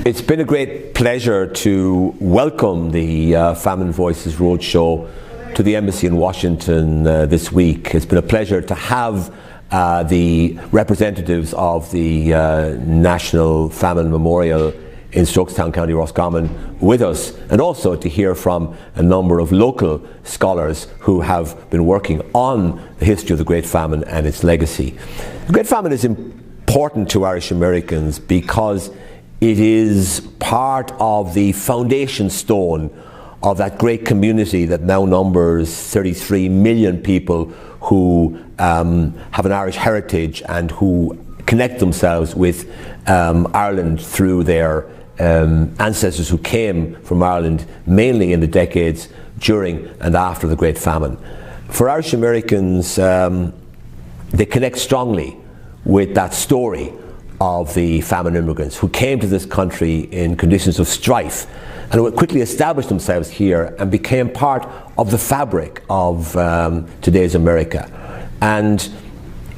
It's been a great pleasure to welcome the Famine Voices Roadshow to the Embassy in Washington this week. It's been a pleasure to have the representatives of the National Famine Memorial in Strokestown, County Roscommon with us, and also to hear from a number of local scholars who have been working on the history of the Great Famine and its legacy. The Great Famine is important to Irish Americans because it is part of the foundation stone of that great community that now numbers 33 million people who have an Irish heritage and who connect themselves with Ireland through their ancestors who came from Ireland mainly in the decades during and after the Great Famine. For Irish Americans, they connect strongly with that story of the famine immigrants who came to this country in conditions of strife and who quickly established themselves here and became part of the fabric of today's America. And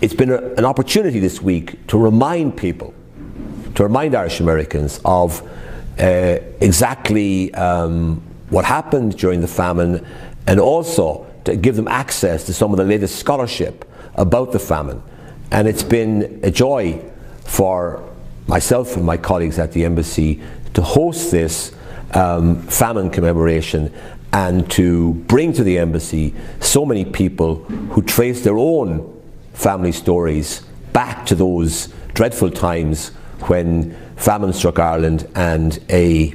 it's been an opportunity this week to remind people, to remind Irish Americans of exactly what happened during the famine, and also to give them access to some of the latest scholarship about the famine. And it's been a joy for myself and my colleagues at the Embassy to host this famine commemoration and to bring to the Embassy so many people who trace their own family stories back to those dreadful times when famine struck Ireland and a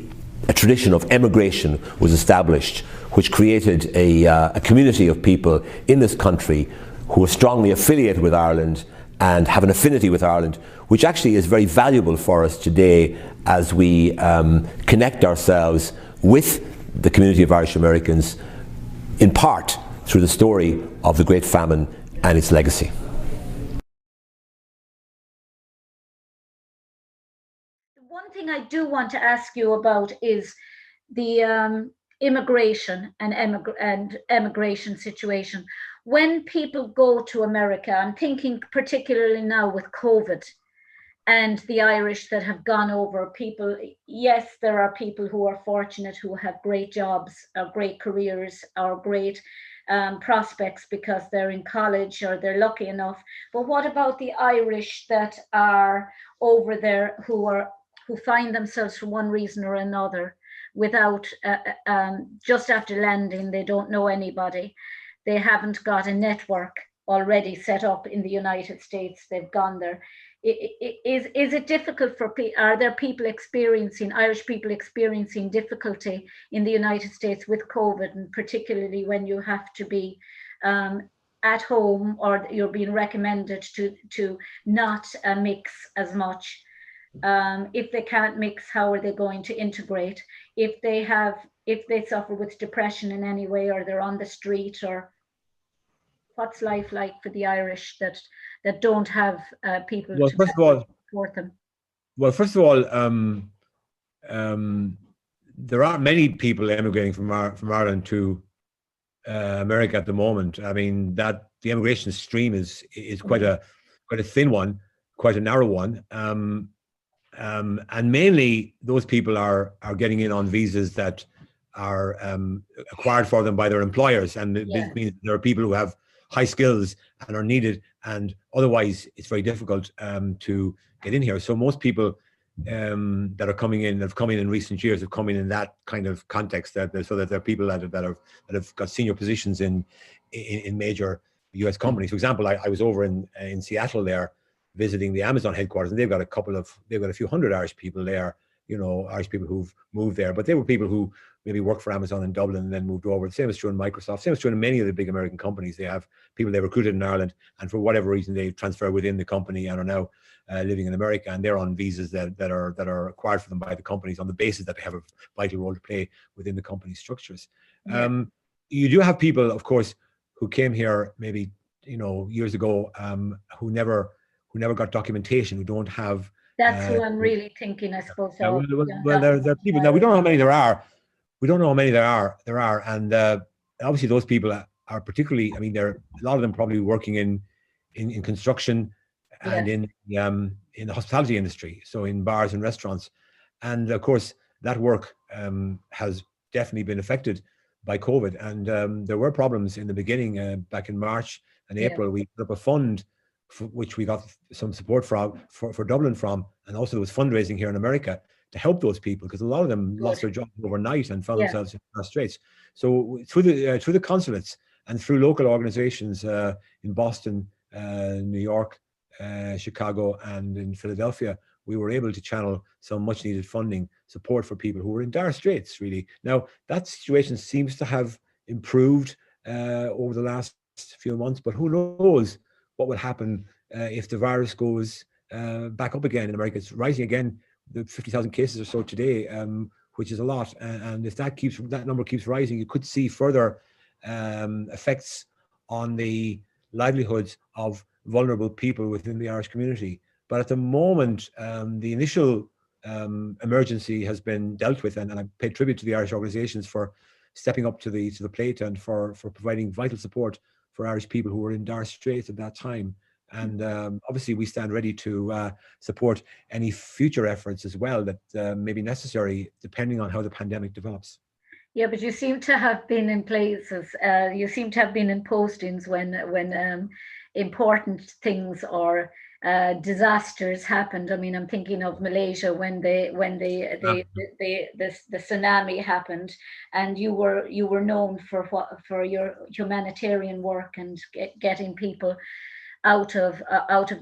tradition of emigration was established, which created a community of people in this country who are strongly affiliated with Ireland and have an affinity with Ireland, which actually is very valuable for us today as we connect ourselves with the community of Irish Americans, in part through the story of the Great Famine and its legacy. One thing I do want to ask you about is the immigration and emigration situation. When people go to America, I'm thinking particularly now with COVID and the Irish that have gone over, people, yes, there are people who are fortunate, who have great jobs, or great careers, or great prospects because they're in college or they're lucky enough. But what about the Irish that are over there who find themselves for one reason or another without, just after landing, they don't know anybody. They haven't got a network already set up in the United States. They've gone there. Is it difficult for people? Are there people experiencing, Irish people experiencing difficulty in the United States with COVID, and particularly when you have to be at home or you're being recommended to not mix as much? If they can't mix, how are they going to integrate? If they suffer with depression in any way, or they're on the street, or what's life like for the Irish that don't have people to support them? Well, first of all, there are many people emigrating from Ireland to America at the moment. I mean, that the immigration stream is quite a thin one, quite a narrow one. And mainly those people are getting in on visas that acquired for them by their employers, and it Yeah. means there are people who have high skills and are needed, and otherwise it's very difficult to get in here. So most people that are coming in, have come in recent years, have come in that kind of context, so that there are people that have got senior positions in major US companies. For example, I was over in Seattle there visiting the Amazon headquarters, and they've got a few hundred Irish people there, Irish people who've moved there, but they were people who maybe worked for Amazon in Dublin and then moved over. The same is true in Microsoft. Same is true in many of the big American companies. They have people they recruited in Ireland, and for whatever reason they transfer within the company and are now living in America, and they're on visas that are acquired for them by the companies on the basis that they have a vital role to play within the company structures. Yeah. You do have people, of course, who came here maybe years ago, who never got documentation, who don't have. That's who I'm really thinking, I suppose. Well, there are people now. We don't know how many there are. We don't know how many there are, and obviously those people are particularly. I mean, a lot of them probably working in construction and in the hospitality industry, so in bars and restaurants, and of course that work has definitely been affected by COVID, and there were problems in the beginning. Back in March and April, we put up a fund which we got some support for Dublin from, and also there was fundraising here in America to help those people, because a lot of them lost their jobs overnight and found themselves in dire straits. So through the consulates and through local organizations in Boston, New York, Chicago, and in Philadelphia, we were able to channel some much needed funding support for people who were in dire straits, really. Now, that situation seems to have improved over the last few months, but who knows what will happen if the virus goes back up again in America. It's rising again, the 50,000 cases or so today, which is a lot. And if that number keeps rising, you could see further effects on the livelihoods of vulnerable people within the Irish community. But at the moment, the initial emergency has been dealt with, and I pay tribute to the Irish organisations for stepping up to the plate and for providing vital support for Irish people who were in dire straits at that time. And obviously we stand ready to support any future efforts as well that may be necessary, depending on how the pandemic develops. Yeah, but you seem to have been in places, you seem to have been in postings when important things or disasters happened. I mean, I'm thinking of Malaysia when the tsunami happened, and you were known for your humanitarian work and getting people out of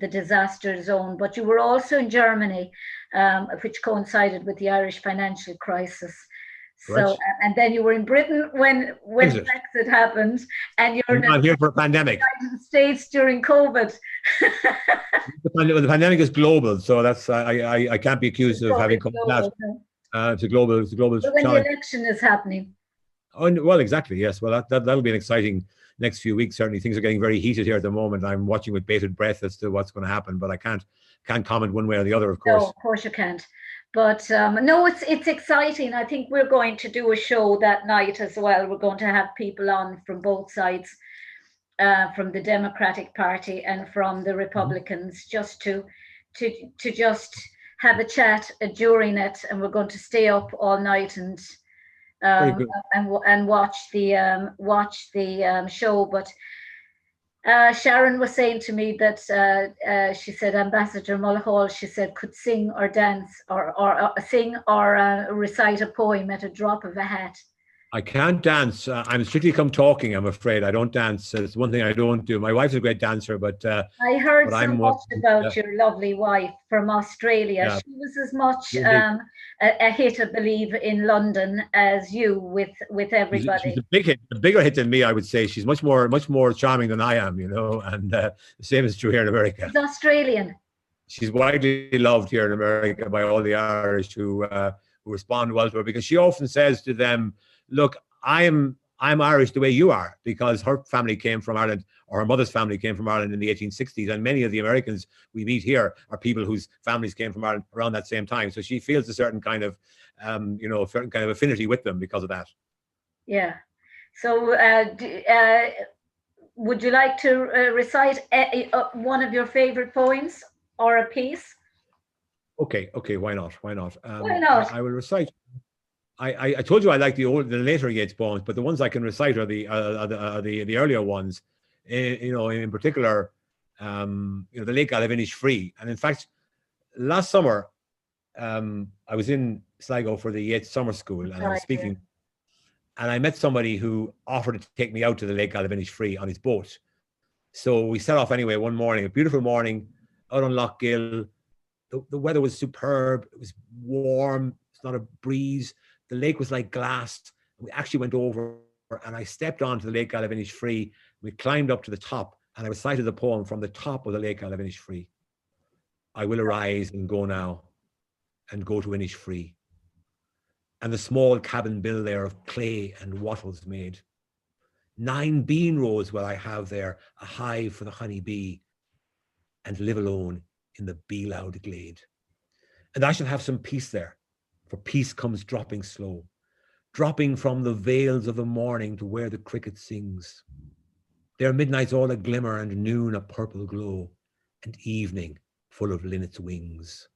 the disaster zone. But you were also in Germany, which coincided with the Irish financial crisis. So, right. And then you were in Britain when Brexit happened, and you're not here for a pandemic. United States during COVID. The pandemic is global, so that's I can't be accused of having come to that. It's a global but when the election is happening. Oh, well, exactly. Yes. Well, that'll be an exciting next few weeks. Certainly, things are getting very heated here at the moment. I'm watching with bated breath as to what's going to happen, but I can't comment one way or the other, of course. No, of course you can't. But no, it's exciting. I think we're going to do a show that night as well. We're going to have people on from both sides, from the Democratic Party and from the Republicans, just to just have a chat during it. And we're going to stay up all night and watch the show. But Sharon was saying to me that she said Ambassador Mulhall, she said, could sing or dance or sing or recite a poem at a drop of a hat. I can't dance. I'm strictly come talking, I'm afraid. I don't dance. It's one thing I don't do. My wife's a great dancer, but I heard so much about your lovely wife from Australia. Yeah. She was as much a hit, I believe, in London as you with everybody. She's a big hit, a bigger hit than me, I would say. She's much more charming than I am, and the same is true here in America. She's Australian. She's widely loved here in America by all the Irish who respond well to her, because she often says to them, look, I'm Irish the way you are, because her family came from Ireland, or her mother's family came from Ireland in the 1860s, and many of the Americans we meet here are people whose families came from Ireland around that same time. So she feels a certain kind of, affinity with them because of that. Yeah. So, would you like to recite one of your favorite poems or a piece? Okay. Why not? Why not? I will recite. I told you I like the later Yeats poems, but the ones I can recite are the earlier ones. You know, in particular, you know, the Lake Galavinish Free. And in fact, last summer, I was in Sligo for the Yeats Summer School, and I was speaking, and I met somebody who offered to take me out to the Lake Galavinish Free on his boat. So we set off anyway one morning, a beautiful morning, out on Lough Gill. The weather was superb. It was warm. It's not a breeze. The lake was like glass. We actually went over, and I stepped onto the Lake Galavinish Free. We climbed up to the top, and I recited the poem from the top of the Lake Galavinish Free. I will arise and go now, and go to Inish Free. And the small cabin bill there of clay and wattles made. 9 bean rows will I have there, a hive for the honey bee, and live alone in the bee-loud glade. And I shall have some peace there, for peace comes dropping slow, dropping from the vales of the morning to where the cricket sings. There midnight's all a glimmer, and noon a purple glow, and evening full of linnet's wings.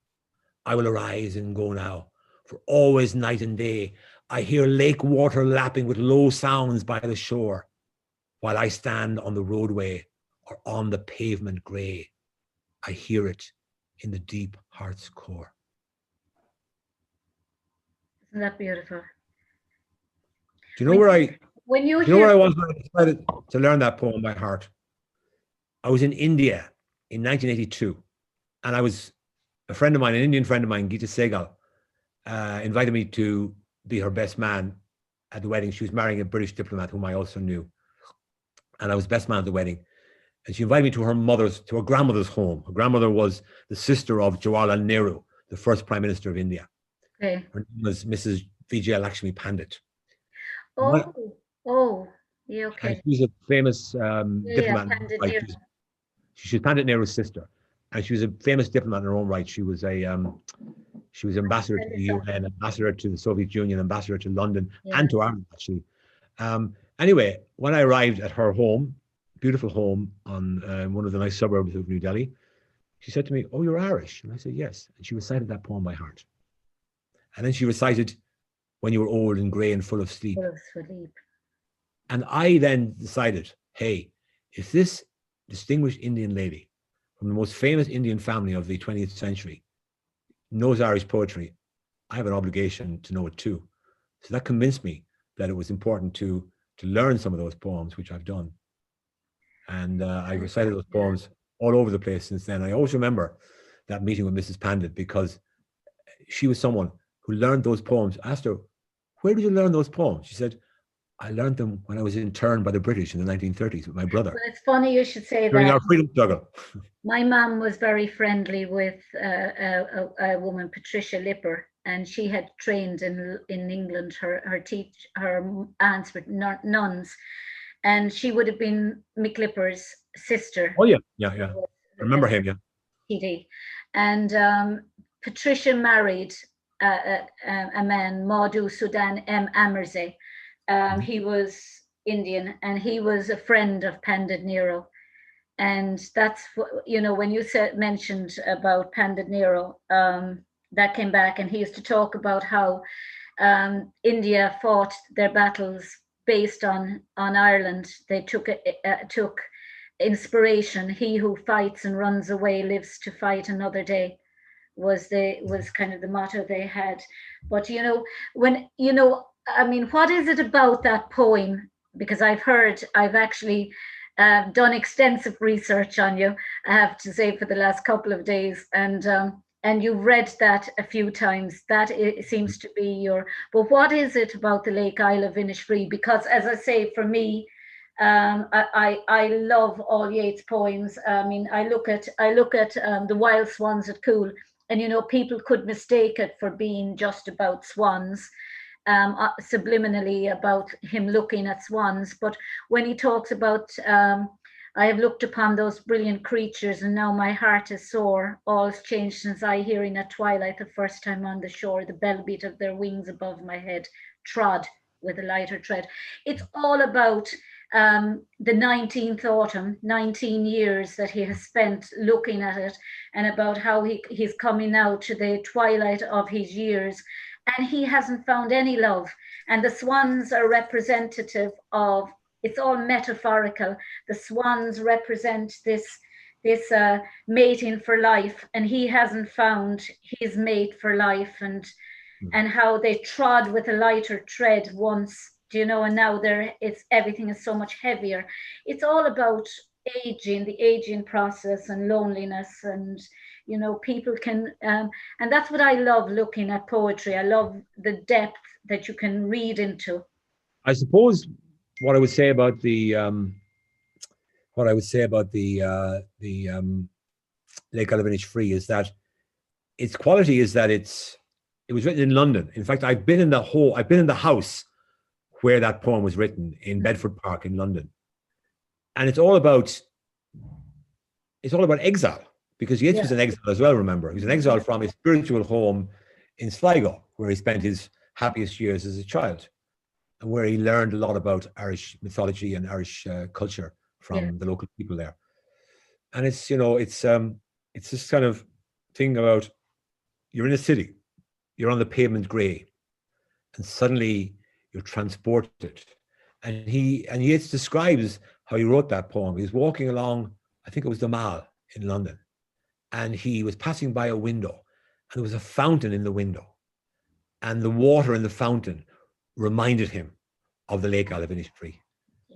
I will arise and go now, for always night and day I hear lake water lapping with low sounds by the shore, while I stand on the roadway or on the pavement grey. I hear it in the deep heart's core. Isn't that beautiful? Do you know where I was when I decided to learn that poem by heart? I was in India in 1982, and I was a friend of mine, an Indian friend of mine, Geeta Sehgal, invited me to be her best man at the wedding. She was marrying a British diplomat whom I also knew, and I was best man at the wedding. And she invited me to her grandmother's home. Her grandmother was the sister of Jawaharlal Nehru, the first Prime Minister of India. Okay. Her name was Mrs. Vijaya Lakshmi Pandit. Yeah, okay. And she's a famous diplomat. Right. She's Pandit Nehru's sister, and she was a famous diplomat in her own right. She was ambassador to the UN, ambassador to the Soviet Union, ambassador to London, and to Ireland, actually. Anyway, when I arrived at her home, beautiful home on one of the nice suburbs of New Delhi, she said to me, "Oh, you're Irish?" And I said, "Yes." And she recited that poem by heart. And then she recited, "When you were old and grey and full of sleep." And I then decided, hey, if this distinguished Indian lady from the most famous Indian family of the 20th century knows Irish poetry, I have an obligation to know it too. So that convinced me that it was important to learn some of those poems, which I've done. And I recited those poems all over the place since then. I always remember that meeting with Mrs. Pandit, because she was someone who learned those poems. I asked her, "Where did you learn those poems?" She said, "I learned them when I was interned by the British in the 1930s with my brother." Well, it's funny you should say during that. Our freedom struggle. My mum was very friendly with a woman, Patricia Lipper, and she had trained in England. Her aunts were nuns, and she would have been Mick Lipper's sister. Oh yeah. I remember him, yeah. PD. And Patricia married a man, Madhu Sudan M. Amersey. He was Indian, and he was a friend of Pandit Nehru. And that's what, when you mentioned about Pandit Nehru, that came back, and he used to talk about how India fought their battles based on Ireland. They took inspiration. He who fights and runs away lives to fight another day, was kind of the motto they had. But what is it about that poem? Because I've actually done extensive research on you, I have to say, for the last couple of days, and you've read that a few times. That it seems to be but what is it about the Lake Isle of Innisfree? Because, as I say, for me, I love all Yeats' poems. I mean, I look at the Wild Swans at Coole, and people could mistake it for being just about swans, subliminally about him looking at swans. But when he talks about, I have looked upon those brilliant creatures, and now my heart is sore. All's changed since I hearing at twilight the first time on the shore, the bell beat of their wings above my head, trod with a lighter tread. It's all about the 19th autumn, 19 years that he has spent looking at it, and about how he's coming now to the twilight of his years, and he hasn't found any love. And the swans are representative of, it's all metaphorical. The swans represent this mating for life, and he hasn't found his mate for life, and how they trod with a lighter tread once, and now everything is so much heavier. It's all about aging, the aging process, and loneliness, and people can, and that's what I love looking at poetry. I love the depth that you can read into. I suppose what I would say about the Lake Alvinish Free is that its quality is that it was written in London. In fact, I've been in the house where that poem was written in Bedford Park in London, and it's all about exile, because Yeats was an exile as well. Remember, he was an exile from his spiritual home in Sligo, where he spent his happiest years as a child, and where he learned a lot about Irish mythology and Irish culture from the local people there. And it's this kind of thing about, you're in a city, you're on the pavement grey, and suddenly you're transported. And Yeats describes how he wrote that poem. He was walking along, I think it was the Mall in London, and he was passing by a window, and there was a fountain in the window, and the water in the fountain reminded him of the Lake Alvinish Free.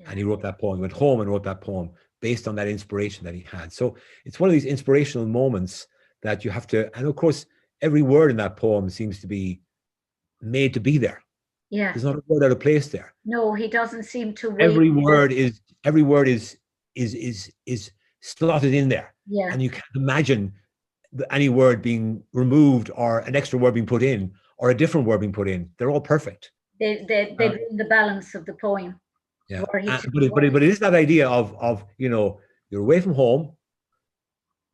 And he wrote that poem. He went home and wrote that poem based on that inspiration that he had. So it's one of these inspirational moments that you have to, and of course, every word in that poem seems to be made to be there. Yeah. There's not a word out of place there. No, he doesn't seem to wait. Every word is slotted in there. Yeah. And you can't imagine any word being removed, or an extra word being put in, or a different word being put in. They're all perfect. They bring the balance of the poem. Yeah. But it is that idea of you're away from home,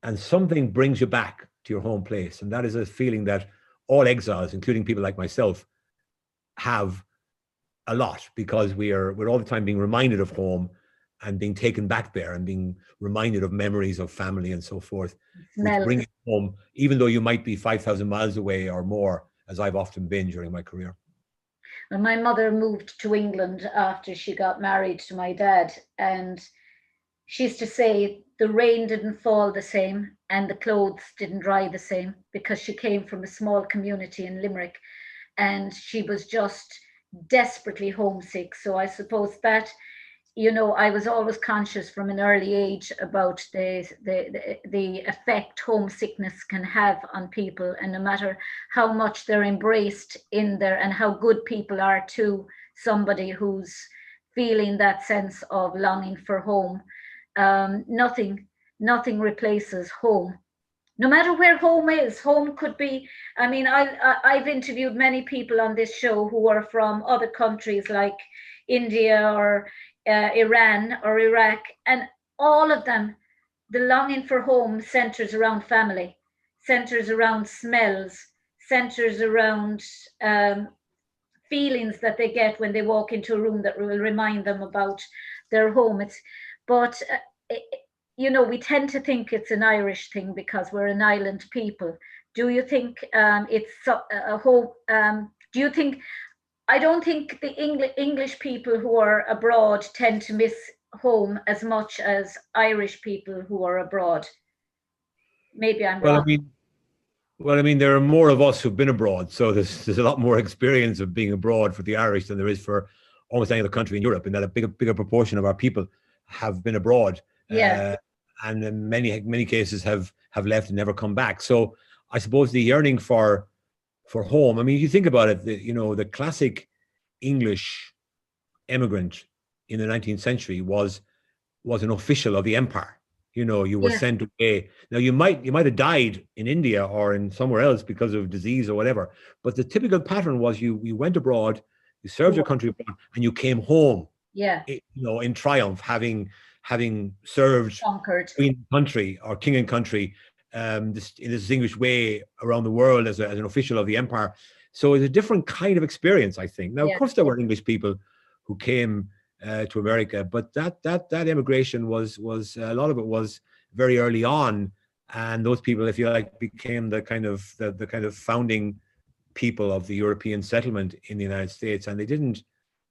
and something brings you back to your home place. And that is a feeling that all exiles, including people like myself, have a lot, because we're all the time being reminded of home, and being taken back there, and being reminded of memories of family and so forth, which bring it home, even though you might be 5,000 miles away or more, as I've often been during my career. Well, my mother moved to England after she got married to my dad, and she used to say the rain didn't fall the same and the clothes didn't dry the same, because she came from a small community in Limerick, and she was just desperately homesick. So I suppose that, I was always conscious from an early age about the effect homesickness can have on people, and no matter how much they're embraced in there, and how good people are to somebody who's feeling that sense of longing for home, nothing replaces home. No matter where home is, home could be, I've interviewed many people on this show who are from other countries like India or Iran or Iraq, and all of them, the longing for home centers around family, centers around smells, centers around feelings that they get when they walk into a room that will remind them about their home. We tend to think it's an Irish thing because we're an island people. Do you think it's a home? Do you think? I don't think the English people who are abroad tend to miss home as much as Irish people who are abroad. Maybe I'm wrong. There are more of us who've been abroad, so there's a lot more experience of being abroad for the Irish than there is for almost any other country in Europe, in that a bigger proportion of our people have been abroad. Yeah. And in many cases have left and never come back. So I suppose the yearning for home. You think about it, the classic English immigrant in the 19th century was an official of the empire. You were sent away. Now you might have died in India or in somewhere else because of disease or whatever, but the typical pattern was you went abroad, you served your country abroad, and you came home. Yeah. In triumph, having served Queen country or king and country, in this distinguished way around the world as an official of the empire. So it's a different kind of experience, I think. Now, of course, there were English people who came to America, but that immigration was a lot of it was very early on, and those people, if you like, became the kind of founding people of the European settlement in the United States, and they didn't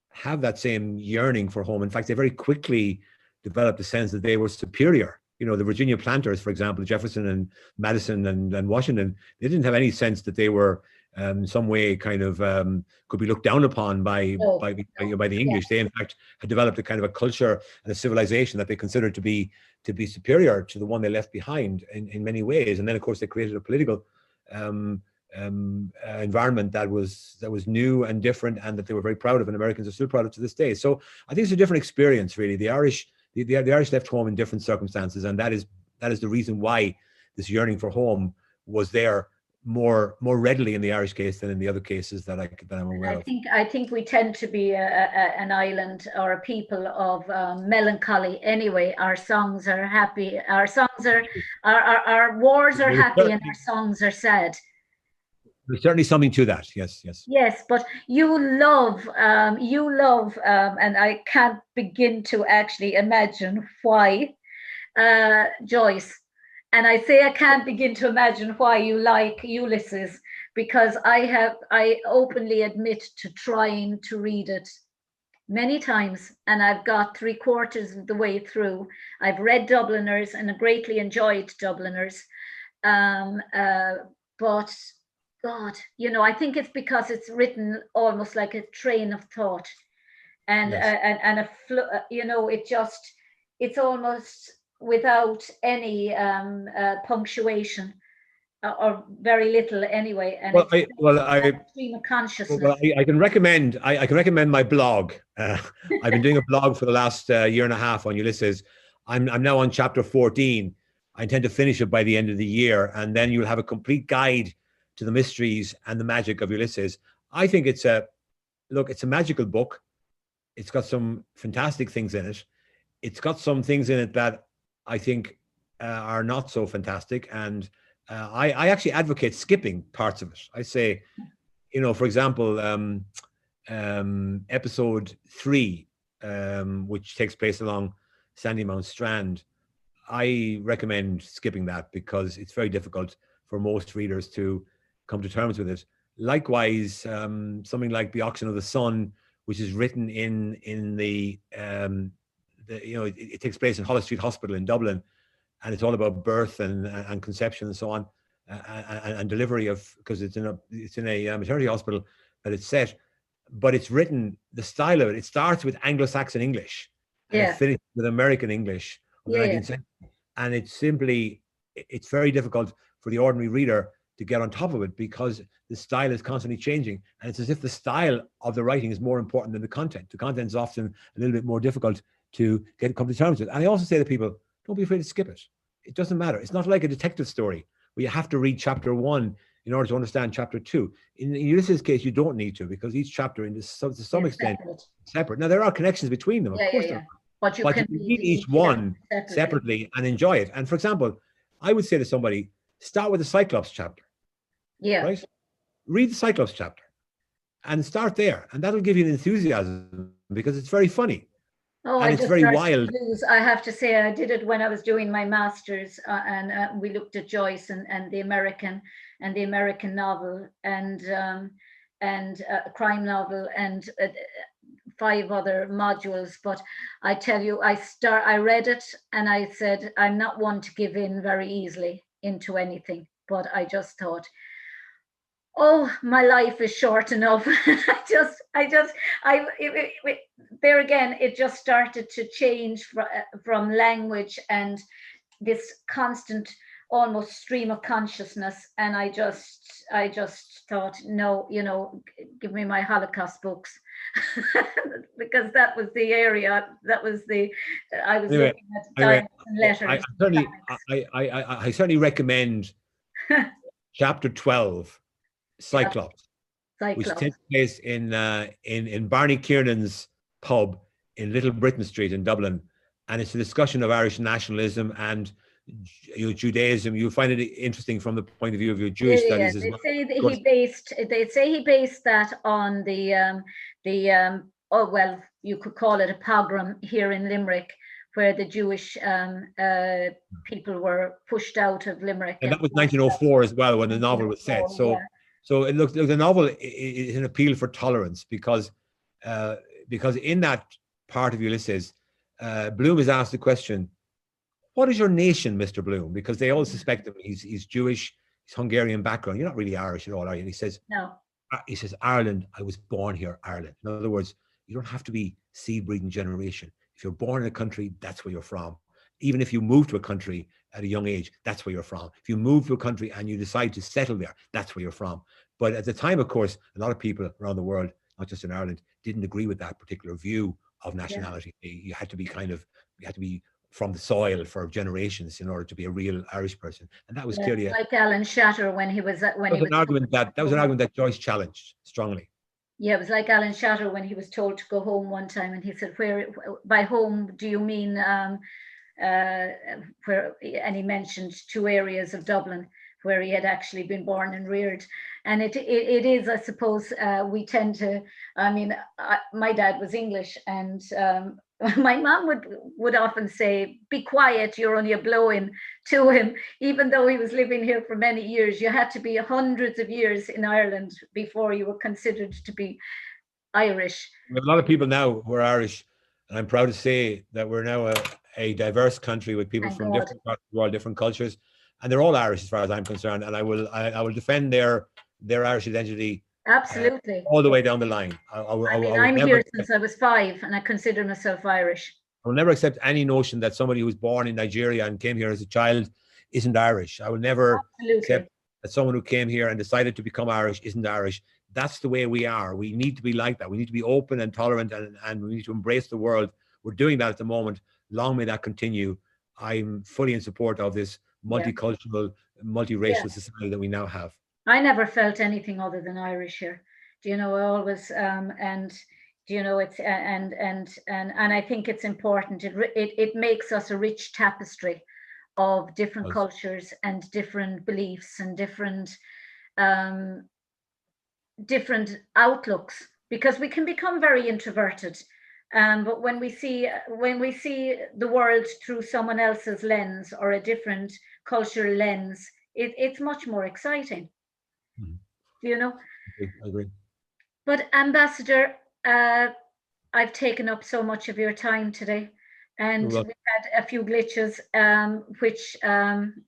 have that same yearning for home. In fact, they very quickly developed a sense that they were superior. You know, the Virginia planters, for example, Jefferson and Madison and Washington, they didn't have any sense that they were in some way kind of could be looked down upon by the English. They in fact had developed a kind of a culture and a civilization that they considered to be superior to the one they left behind in many ways. And then of course they created a political environment that was new and different, and that they were very proud of, and Americans are still proud of to this day. So I think it's a different experience, really. The Irish left home in different circumstances, and that is the reason why this yearning for home was there more readily in the Irish case than in the other cases that I'm aware of. I think we tend to be an island or a people of melancholy anyway. Our songs are happy. Our songs are our wars are happy, and our songs are sad. There's certainly something to that. Yes. Yes, but you love, and I can't begin to actually imagine why, Joyce. And I say I can't begin to imagine why you like Ulysses, because I openly admit to trying to read it many times, and I've got 3/4 of the way through. I've read Dubliners and greatly enjoyed Dubliners, but God, I think it's because it's written almost like a train of thought, and yes. It's almost without any punctuation, or very little anyway. And stream of consciousness. Well, I can recommend my blog. I've been doing a blog for the last year and a half on Ulysses. I'm now on chapter 14. I intend to finish it by the end of the year, and then you'll have a complete guide to the mysteries and the magic of Ulysses. I think it's a magical book. It's got some fantastic things in it. It's got some things in it that I think are not so fantastic. And I actually advocate skipping parts of it. I say, for example, episode 3, which takes place along Sandymount Strand, I recommend skipping that because it's very difficult for most readers to come to terms with it. Likewise, something like The Auction of the Sun, which is written in the it takes place in Holles Street Hospital in Dublin, and it's all about birth and conception and so on, and delivery because it's in a maternity hospital that it's set, but it's written, the style of it starts with Anglo-Saxon English and it finishes with American English of the 19th century, and it's very difficult for the ordinary reader to get on top of it because the style is constantly changing, and it's as if the style of the writing is more important than the content. The content is often a little bit more difficult to come to terms with. And I also say to people, don't be afraid to skip it. It doesn't matter. It's not like a detective story where you have to read chapter 1 in order to understand chapter 2. In Ulysses' case, you don't need to, because each chapter to some extent is separate. Now, there are connections between them, of course. There are. But you can read each one separately and enjoy it. And for example, I would say to somebody, start with the Cyclops chapter. Yeah. Right? Read the Cyclops chapter and start there. And that'll give you an enthusiasm because it's very funny. Oh, and it's very wild. I have to say, I did it when I was doing my master's, and we looked at Joyce and the American novel and a crime novel and 5 other modules. But I tell you, I read it and I said, I'm not one to give in very easily into anything, but I just thought, oh, my life is short enough. There again, it just started to change from language and this constant almost stream of consciousness. And I just thought, no, give me my Holocaust books. Because that was the area, I was looking at diaries and letters. I certainly recommend chapter 12, Cyclops, which takes place in Barney Kiernan's pub in Little Britain Street in Dublin, and it's a discussion of Irish nationalism and Judaism. You'll find it interesting from the point of view of your Jewish studies as well. They say he based that on you could call it a pogrom here in Limerick, where the Jewish people were pushed out of Limerick. And that was 1904 as well, when the novel was set. So So it looks, the novel is an appeal for tolerance because in that part of Ulysses, Bloom is asked the question, what is your nation, Mr. Bloom? Because they all suspect him. He's Jewish, he's Hungarian background. You're not really Irish at all, are you? And he says, No. He says, Ireland, I was born here, Ireland. In other words, you don't have to be seed breeding generation. If you're born in a country, that's where you're from. Even if you move to a country at a young age, that's where you're from. If you move to a country and you decide to settle there, that's where you're from. But at the time, of course, a lot of people around the world, not just in Ireland, didn't agree with that particular view of nationality. Yeah. You had to be from the soil for generations in order to be a real Irish person, and that was clearly like Alan Shatter when he was that was an argument that Joyce challenged strongly. Yeah, it was like Alan Shatter when he was told to go home one time, and he said, "Where by home do you mean?" Where, and he mentioned 2 areas of Dublin where he had actually been born and reared. And it is, I suppose, we tend to, I mean, my dad was English, and my mom would often say, be quiet, you're only a blow-in to him, even though he was living here for many years. You had to be hundreds of years in Ireland before you were considered to be Irish. We have a lot of people now who are Irish, and I'm proud to say that we're now a diverse country with people from different parts of the world, different cultures, and they're all Irish as far as I'm concerned, and I will defend their Irish identity absolutely all the way down the line. I'm here since I was 5, and I consider myself Irish. I will never accept any notion that somebody who was born in Nigeria and came here as a child isn't Irish. I will never accept that someone who came here and decided to become Irish isn't Irish. That's the way we are. We need to be like that. We need to be open and tolerant, and we need to embrace the world. We're doing that at the moment. Long may that continue. I'm fully in support of this multicultural, multiracial society that we now have. I never felt anything other than Irish here. Do you know, I always and do you know, it's and I think it's important. It makes us a rich tapestry of different cultures and different beliefs and different outlooks, because we can become very introverted. But when we see the world through someone else's lens or a different cultural lens, it's much more exciting. You know? I agree. But Ambassador, I've taken up so much of your time today, and we've had a few glitches which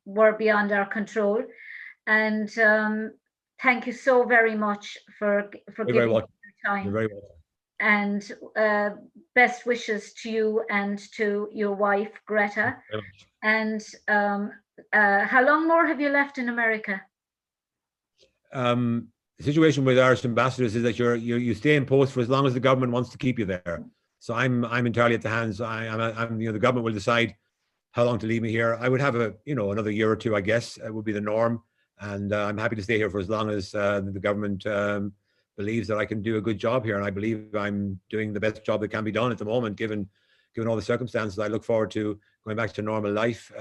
were beyond our control. And thank you so very much for giving me your time. You're very welcome. And best wishes to you and to your wife, Greta. And how long more have you left in America? The situation with Irish ambassadors is that you stay in post for as long as the government wants to keep you there. So I'm entirely at the hands. I'm the government will decide how long to leave me here. I would have another year or two, I guess, would be the norm. And I'm happy to stay here for as long as the government believes that I can do a good job here, and I believe I'm doing the best job that can be done at the moment, given all the circumstances. I look forward to going back to normal life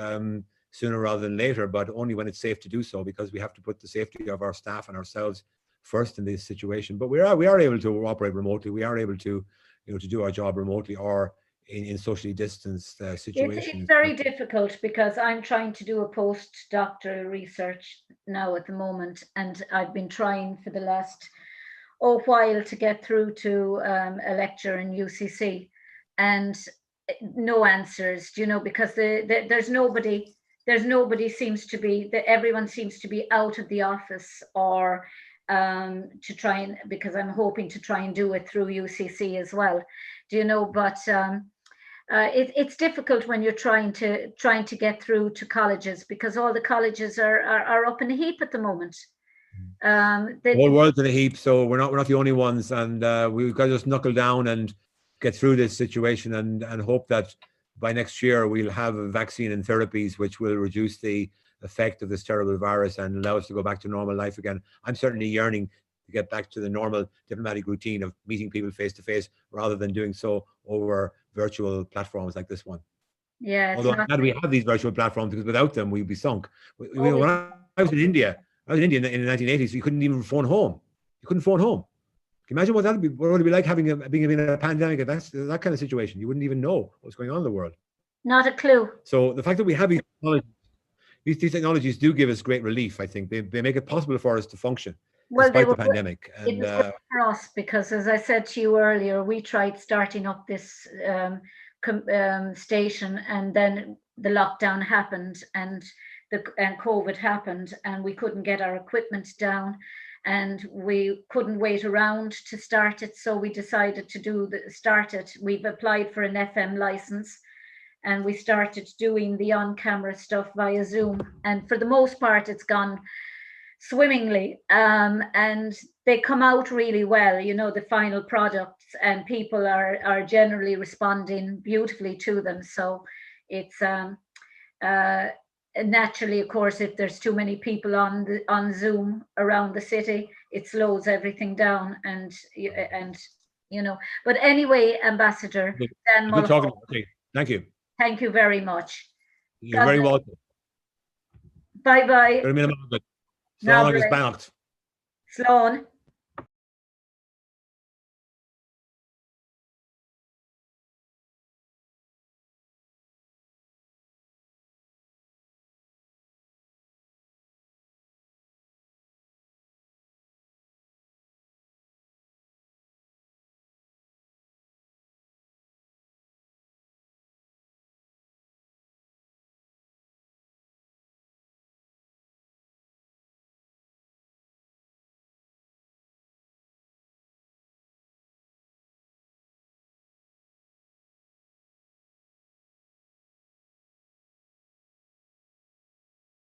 sooner rather than later, but only when it's safe to do so, because we have to put the safety of our staff and ourselves first in this situation. But we are able to operate remotely. We are able to to do our job remotely or in socially distanced situations. It's very difficult, because I'm trying to do a postdoctoral research now at the moment, and I've been trying for the last while to get through to a lecture in UCC, and no answers, because there's nobody seems to be, everyone seems to be out of the office, or to try and, because I'm hoping to try and do it through UCC as well, but it's difficult when you're trying to get through to colleges, because all the colleges are up in a heap at the moment. The whole world's in a heap, so we're not the only ones, and we've got to just knuckle down and get through this situation, and hope that by next year we'll have a vaccine and therapies which will reduce the effect of this terrible virus and allow us to go back to normal life again. I'm certainly yearning to get back to the normal diplomatic routine of meeting people face to face, rather than doing so over virtual platforms like this one. Yeah. Although I'm glad we have these virtual platforms, because without them we'd be sunk. When I was in India in the 1980s, you couldn't even phone home. You couldn't phone home. Can you imagine what it would be like being in a pandemic? That kind of situation. You wouldn't even know what's going on in the world. Not a clue. So the fact that we have these technologies do give us great relief, I think. They make it possible for us to function. Well, despite the pandemic. It was great for us because, as I said to you earlier, we tried starting up this station, and then the lockdown happened, and COVID happened, and we couldn't get our equipment down, and we couldn't wait around to start it. So we decided to start it. We've applied for an FM license, and we started doing the on-camera stuff via Zoom. And for the most part, it's gone swimmingly, and they come out really well, you know, the final products, and people are generally responding beautifully to them. So it's naturally, of course, if there's too many people on Zoom around the city, it slows everything down, and you know. But anyway, Ambassador Dan Mulhall, good talking to you. Thank you. Thank you very much. You're very welcome. Bye bye. Slán agus beannacht. Slán.